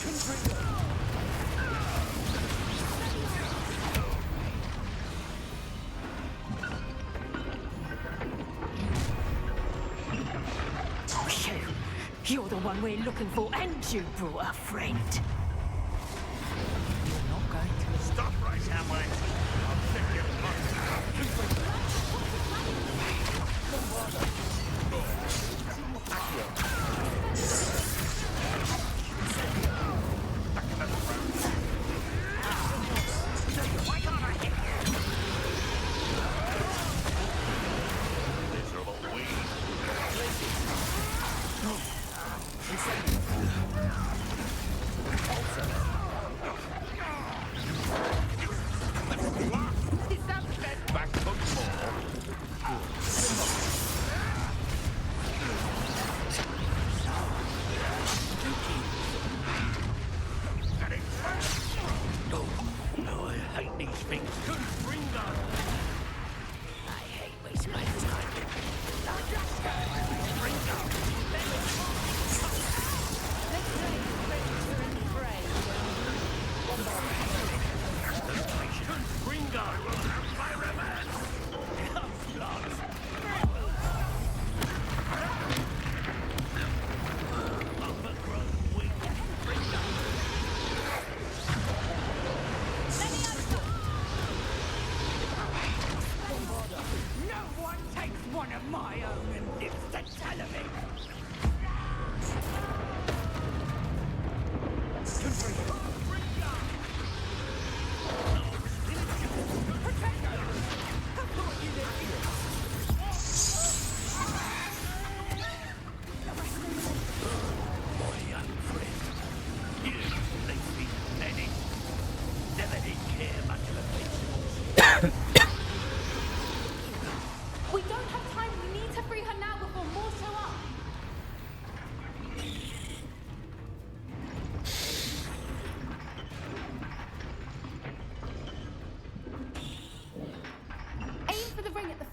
You're the one we're looking for, and you brought a friend. You're not going to Stop right now, I'll take your Why can't I hit you? miserable weed. Back to No, I hate these things. I hate wasting my time.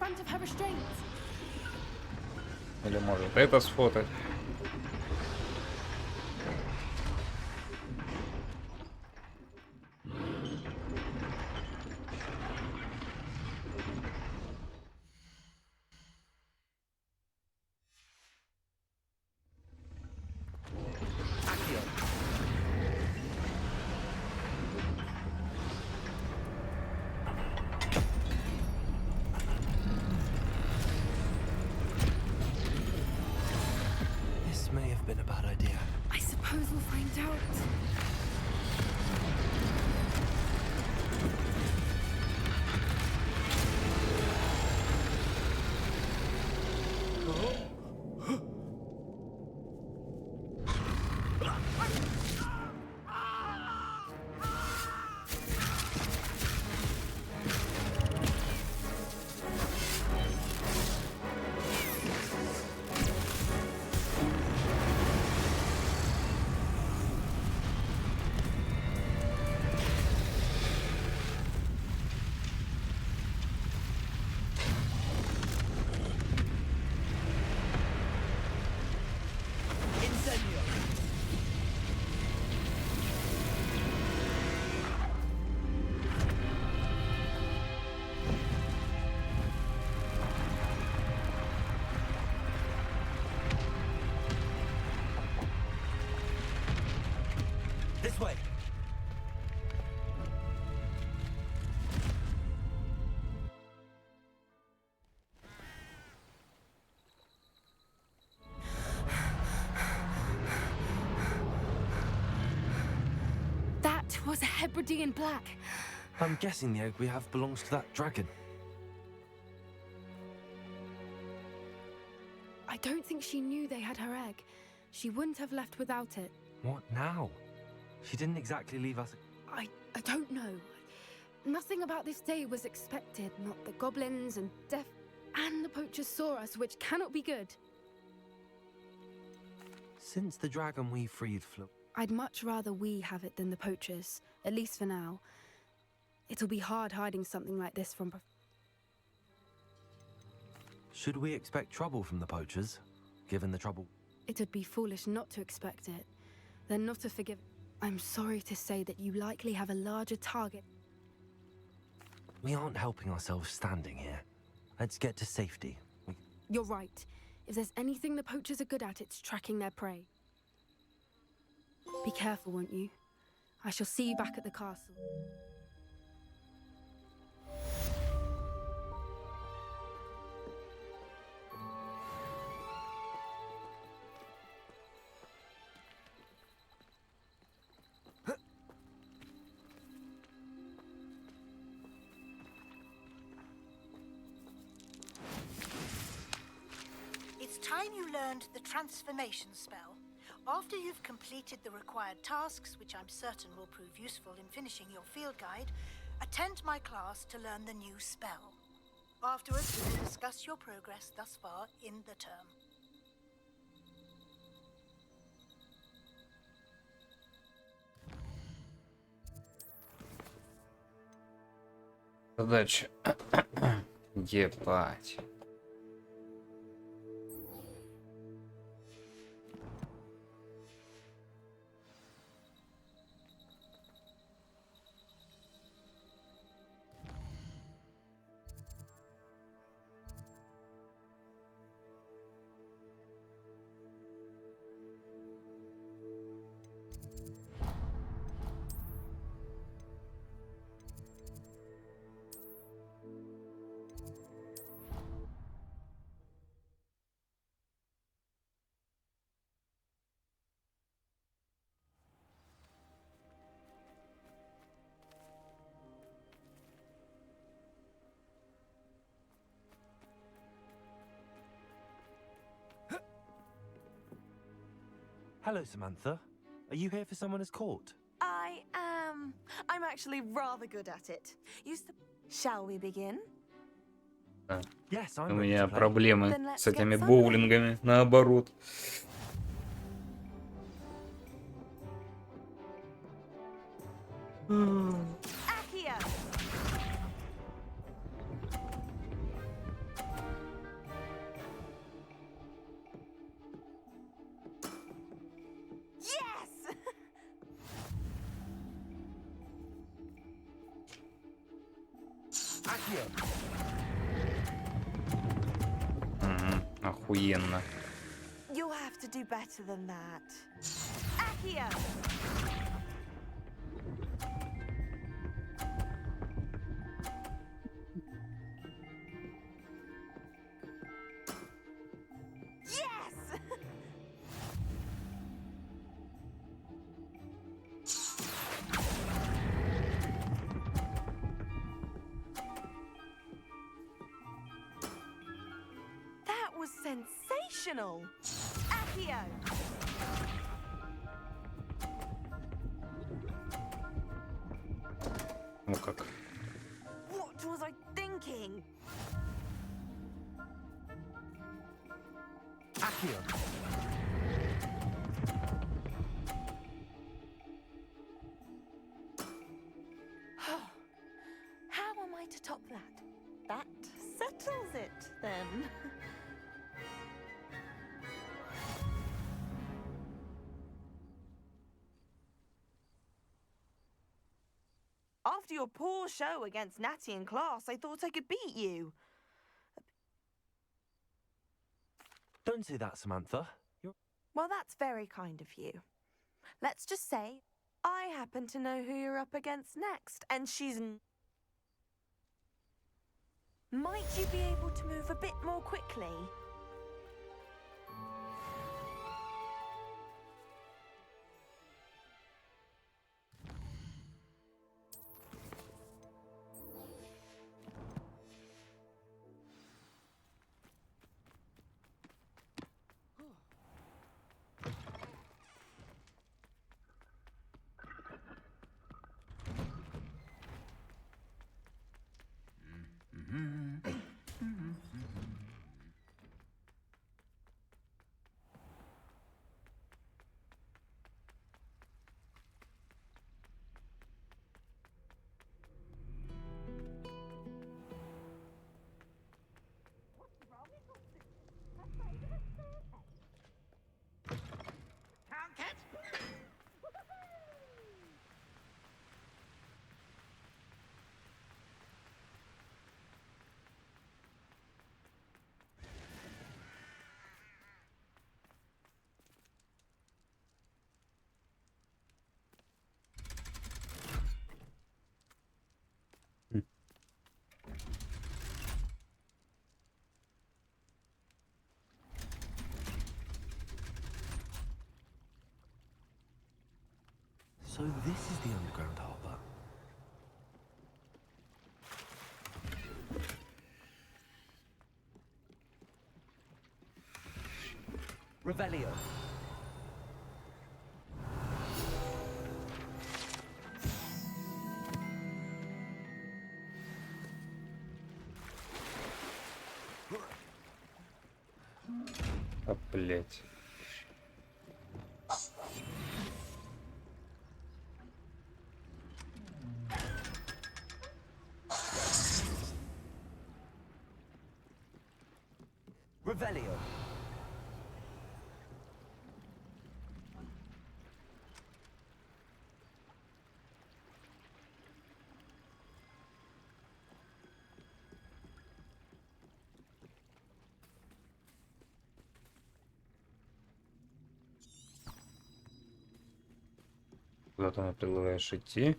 front of her restraints. Или может это сфотать? This may have been a bad idea. I suppose we'll find out. This way. That was a Hebridean black. I'm guessing the egg we have belongs to that dragon. I don't think she knew they had her egg. She wouldn't have left without it. What now? She didn't exactly leave us. I don't know. Nothing about this day was expected. Not the goblins and death. And the poachers saw us, which cannot be good. Since the dragon we freed flew. I'd much rather we have it than the poachers, at least for now. It'll be hard hiding something like this from... Should we expect trouble from the poachers, given the trouble? It'd be foolish not to expect it. They're not a forgive... I'm sorry to say that you likely have a larger target. We aren't helping ourselves standing here. Let's get to safety. You're right. If there's anything the poachers are good at, it's tracking their prey. Be careful, won't you? I shall see you back at the castle. It's time you learned the transformation spell. After you've completed the required tasks, which I'm certain will prove useful in finishing your field guide, attend my class to learn the new spell. Afterwards, we will discuss your progress thus far in the term. Задача. Ебать. Hello, Samantha. Are you here for someone's court? I am. I'm actually rather good at it. Shall we begin? Yes, У I'm меня ready to play. проблемы с этими боулингами, наоборот. Accio! Охуенно. You'll have to do better than that. Accio! Yes! That was sensational! Accio! Ну как? What was I thinking? How am I to top that? That settles it, then. After your poor show against Natty in class, I thought I could beat you. Don't say that, Samantha. Well, that's very kind of you. Let's just say I happen to know who you're up against next, and she's... Might you be able to move a bit more quickly? So this is the underground harbour. Revelio. А, блять. Revelio. Куда ты наплываешь идти?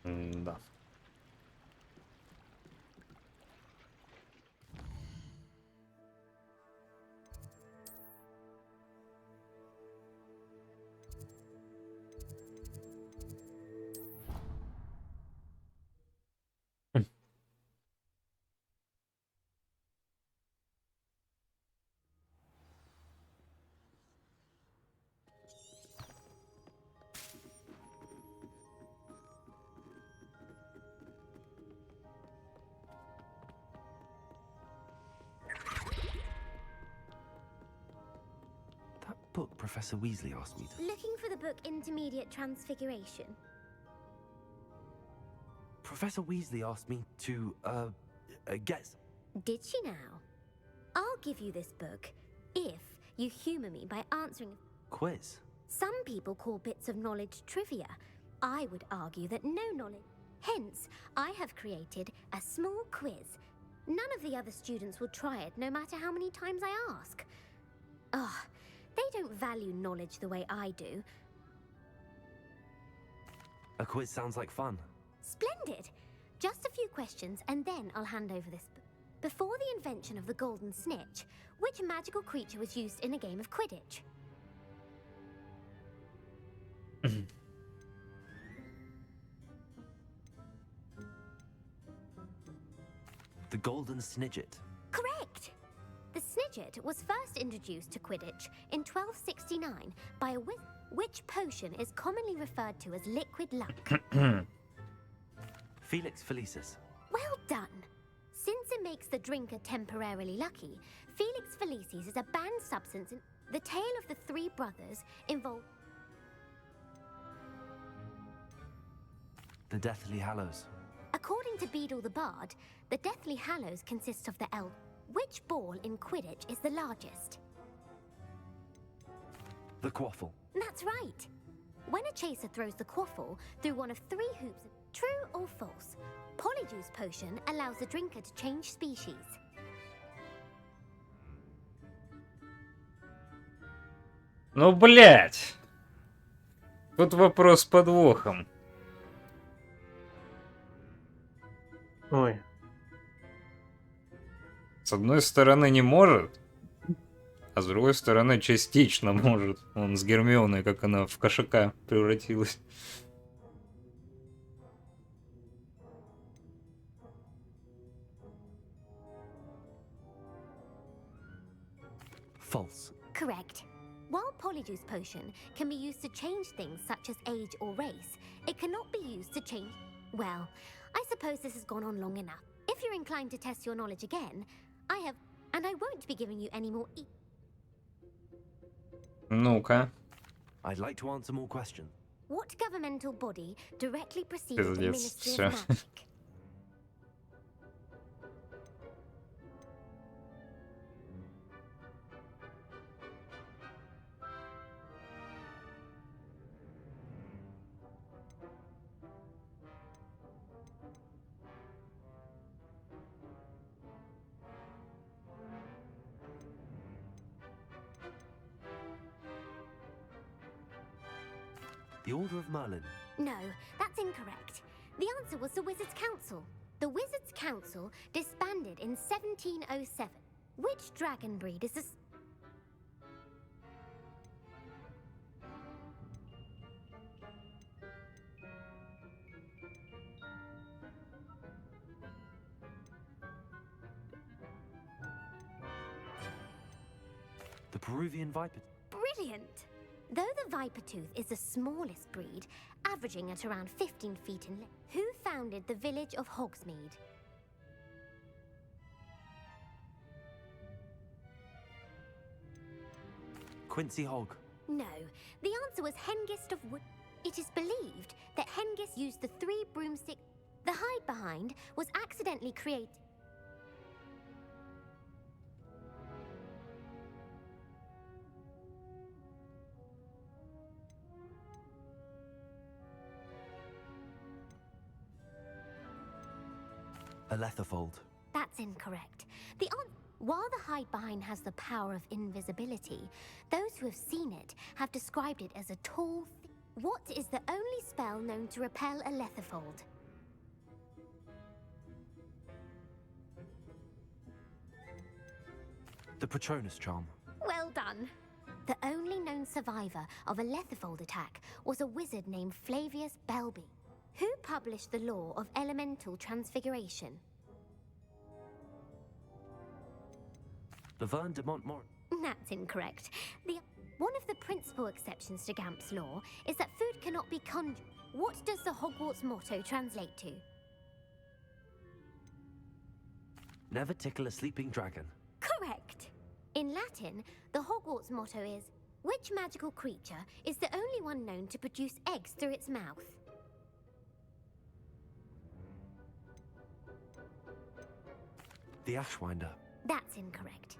Да. Book Professor Weasley asked me to... Looking for the book Intermediate Transfiguration. Professor Weasley asked me to, guess. Did she now? I'll give you this book if you humour me by answering... Quiz. Some people call bits of knowledge trivia. I would argue that no knowledge. Hence, I have created a small quiz. None of the other students will try it, no matter how many times I ask. Ugh, they don't value knowledge the way I do. A quiz sounds like fun. Splendid! Just a few questions, and then I'll hand over this. Before the invention of the golden snitch, which magical creature was used in a game of Quidditch? The golden snidget. Correct! The snidget was first introduced to Quidditch in 1269 by a wizard. Which potion is commonly referred to as liquid luck? Felix Felicis. Well done! Since it makes the drinker temporarily lucky, Felix Felicis is a banned substance in the tale of the three brothers involved. The Deathly Hallows. According to Beadle the Bard, the Deathly Hallows consists of the elf. Which ball in Quidditch is the largest? The quaffle. That's right. When a chaser throws the quaffle through one of three hoops, true or false, Polyjuice potion allows the drinker to change species. Ну, блять. Тут вопрос с подвохом. Ой. С одной стороны не может, а с другой стороны частично может. Он с Гермионой, как она в кошака превратилась. False. Correct. While Polyjuice potion can be used to change things such as age or race, it cannot be used to change... Well, I suppose this has gone on long enough. If you're inclined to test your knowledge again, I have... And I won't be giving you any more... Ну-ка. I'd like to answer more questions. What governmental body directly preceded the Пиздец, Ministry всё. of Magic? The Order of Merlin. No, that's incorrect. The answer was the Wizards' Council. The Wizards' Council disbanded in 1707. Which dragon breed is this? The Peruvian Viper. Brilliant! Though the Viper Tooth is the smallest breed, averaging at around 15 feet in length, who founded the village of Hogsmeade? Quincy Hogg. No, the answer was Hengist of Wood. It is believed that Hengist used the three broomstick. The hide behind was accidentally created. A Letherfold. That's incorrect. While the hide behind has the power of invisibility, those who have seen it have described it as a tall. What is the only spell known to repel a Letherfold? The Patronus Charm. Well done. The only known survivor of a Letherfold attack was a wizard named Flavius Belby, who published the law of elemental transfiguration. Laverne de Montmort. That's incorrect. One of the principal exceptions to Gamp's law is that food cannot be conjured. What does the Hogwarts motto translate to? Never tickle a sleeping dragon. Correct. In Latin, the Hogwarts motto is, which magical creature is the only one known to produce eggs through its mouth? The Ashwinder. That's incorrect.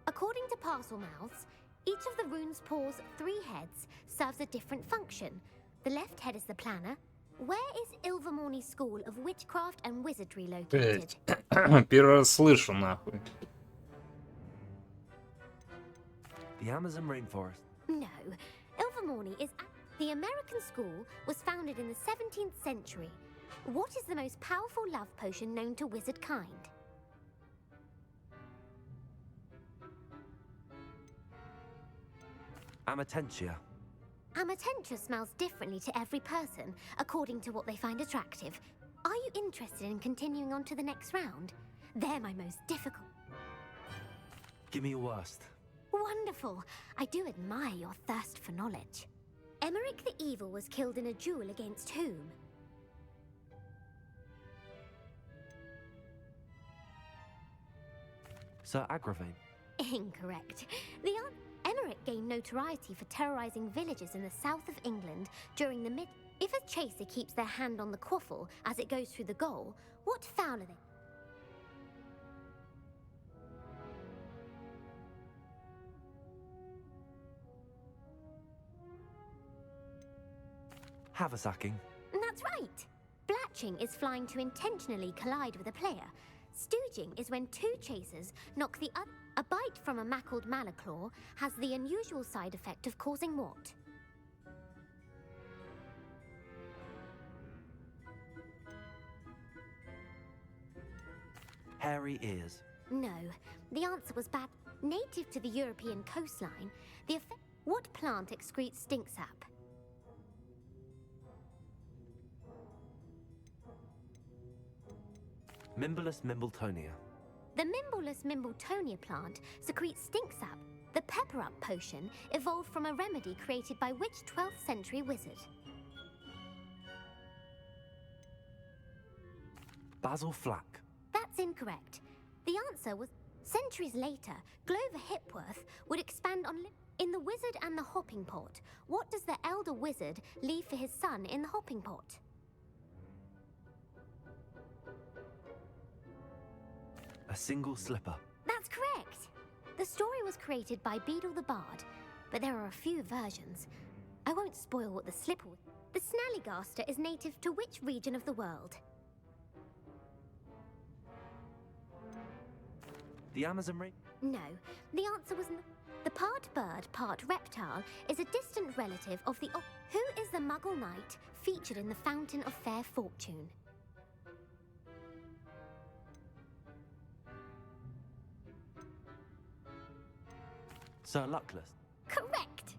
According to Parselmouths, Each of the rune's paws' 3 heads serves a different function. The left head is the planner. Where is Ilvermorny School of Witchcraft and Wizardry located? Первый раз слышу, нахуй. The Amazon rainforest. No, Ilvermorny is... The American school was founded in the 17th century. What is the most powerful love potion known to wizard kind? Amatentia. Amatentia smells differently to every person, according to what they find attractive. Are you interested in continuing on to the next round? They're my most difficult. Give me your worst. Wonderful. I do admire your thirst for knowledge. Emmerich the Evil was killed in a duel against whom? Sir Agravain. Incorrect. Emmerich gained notoriety for terrorizing villages in the south of England during the mid... If a chaser keeps their hand on the quaffle as it goes through the goal, what foul are they? Haversacking. That's right. Blatching is flying to intentionally collide with a player. Stooging is when 2 chasers knock the other. A bite from a mackled malaclaw has the unusual side effect of causing what? Hairy ears. No, the answer was bad. Native to the European coastline, the effect. What plant excretes stink sap? Mimblus mimbletonia. The Mimblus mimbletonia plant secretes stink sap. The pepper up potion evolved from a remedy created by which 12th century wizard? Basil flack. That's incorrect. The answer was centuries later, Glover Hipworth would expand on in The Wizard and the Hopping Pot. What does the elder wizard leave for his son in the hopping pot? A single slipper. That's correct. The story was created by Beadle the Bard, but there are a few versions. I won't spoil what the slipper was. The Snallygaster is native to which region of the world? The Amazon rain. No, the answer was the part bird, part reptile is a distant relative of the... Who is the Muggle knight featured in the Fountain of Fair Fortune? Sir Luckless. Correct!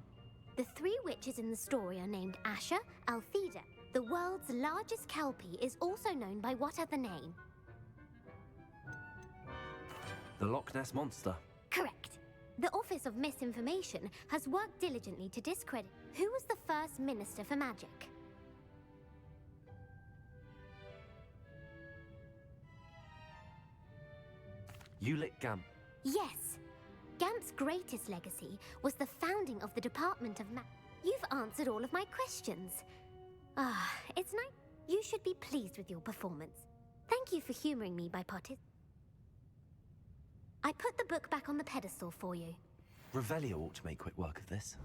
The 3 witches in the story are named Asher, Altheda. The world's largest kelpie is also known by what other name? The Loch Ness Monster. Correct. The Office of Misinformation has worked diligently to discredit. Who was the first Minister for Magic? Ulick Gamp. Yes. Gamp's greatest legacy was the founding of the Department of You've answered all of my questions. Ah, it's nice. You should be pleased with your performance. Thank you for humoring me by I put the book back on the pedestal for you. Revelio ought to make quick work of this.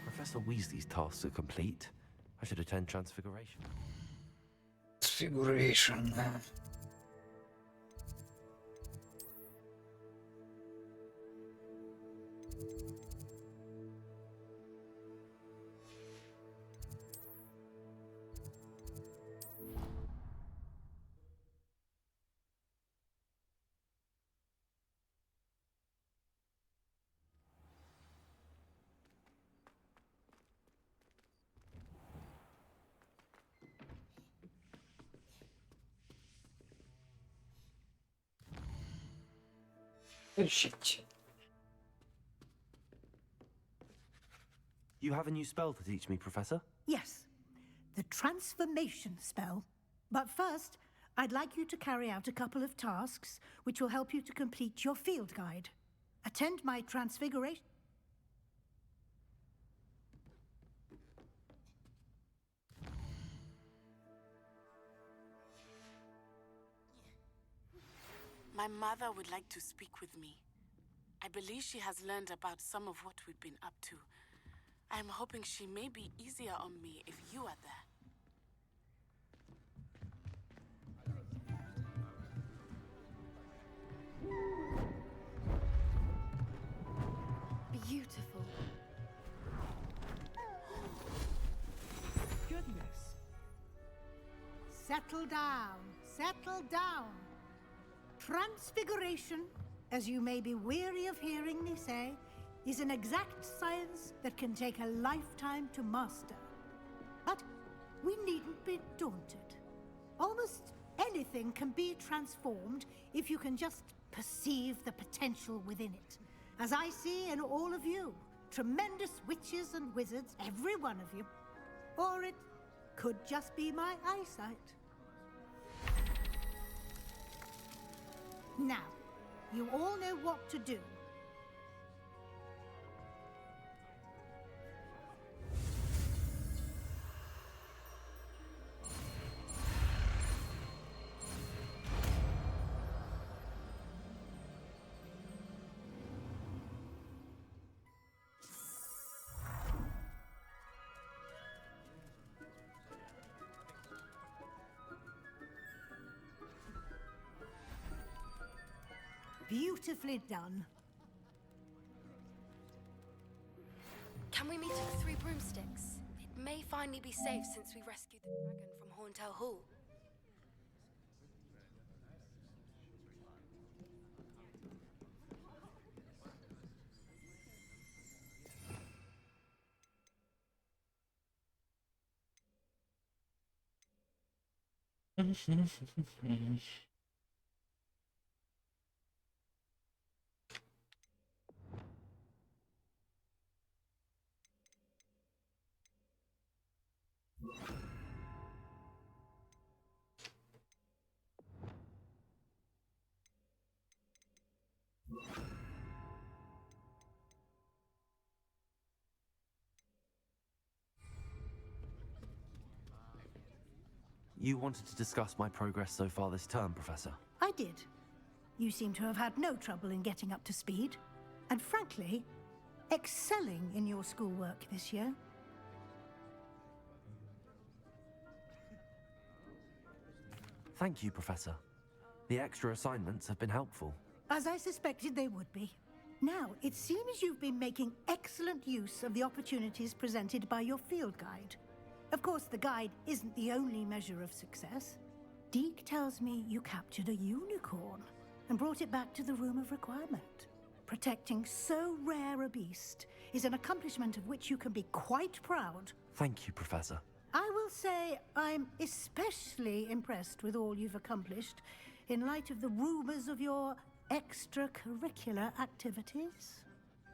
Professor Weasley's tasks are complete. I should attend Transfiguration. Transfiguration. Shit. You have a new spell to teach me, Professor? Yes, the transformation spell. But first, I'd like you to carry out a couple of tasks which will help you to complete your field guide. Attend my transfiguration. My mother would like to speak with me. I believe she has learned about some of what we've been up to. I'm hoping she may be easier on me if you are there. Beautiful. Goodness. Settle down. Settle down. Transfiguration, as you may be weary of hearing me say, is an exact science that can take a lifetime to master. But we needn't be daunted. Almost anything can be transformed if you can just perceive the potential within it. As I see in all of you, tremendous witches and wizards, every one of you. Or it could just be my eyesight. Now, you all know what to do. Beautifully done. Can we meet at the Three Broomsticks? It may finally be safe since we rescued the dragon from Horntail Hall. You wanted to discuss my progress so far this term, Professor? I did. You seem to have had no trouble in getting up to speed. And frankly, excelling in your schoolwork this year. Thank you, Professor. The extra assignments have been helpful. As I suspected they would be. Now, it seems you've been making excellent use of the opportunities presented by your field guide. Of course, the guide isn't the only measure of success. Deke tells me you captured a unicorn and brought it back to the Room of Requirement. Protecting so rare a beast is an accomplishment of which you can be quite proud. Thank you, Professor. I will say I'm especially impressed with all you've accomplished in light of the rumors of your extracurricular activities.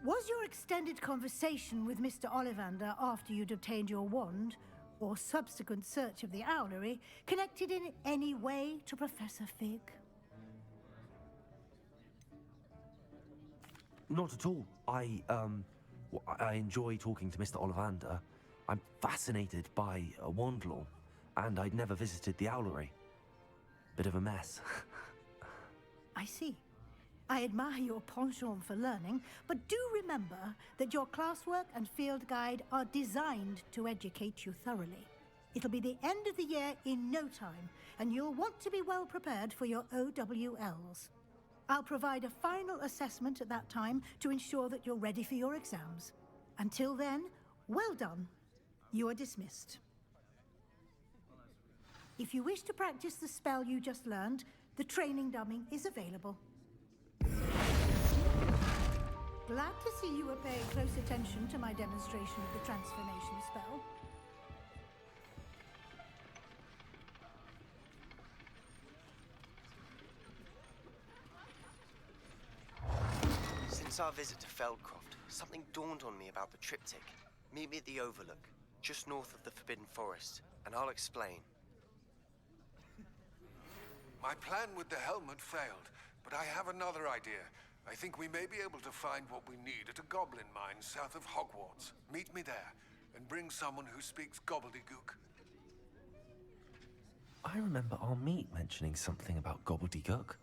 Was your extended conversation with Mr. Ollivander after you'd obtained your wand, or subsequent search of the owlery, connected in any way to Professor Fig? Not at all. I enjoy talking to Mr. Ollivander. I'm fascinated by wand law, and I'd never visited the owlery. Bit of a mess. I see. I admire your penchant for learning, but do remember that your classwork and field guide are designed to educate you thoroughly. It'll be the end of the year in no time, and you'll want to be well prepared for your OWLs. I'll provide a final assessment at that time to ensure that you're ready for your exams. Until then, well done. You are dismissed. If you wish to practice the spell you just learned, the training dummy is available. Glad to see you are paying close attention to my demonstration of the transformation spell. Since our visit to Feldcroft, something dawned on me about the triptych. Meet me at the Overlook, just north of the Forbidden Forest, and I'll explain. My plan with the helmet failed, but I have another idea. I think we may be able to find what we need at a goblin mine south of Hogwarts. Meet me there, and bring someone who speaks gobbledygook. I remember our meet mentioning something about gobbledygook.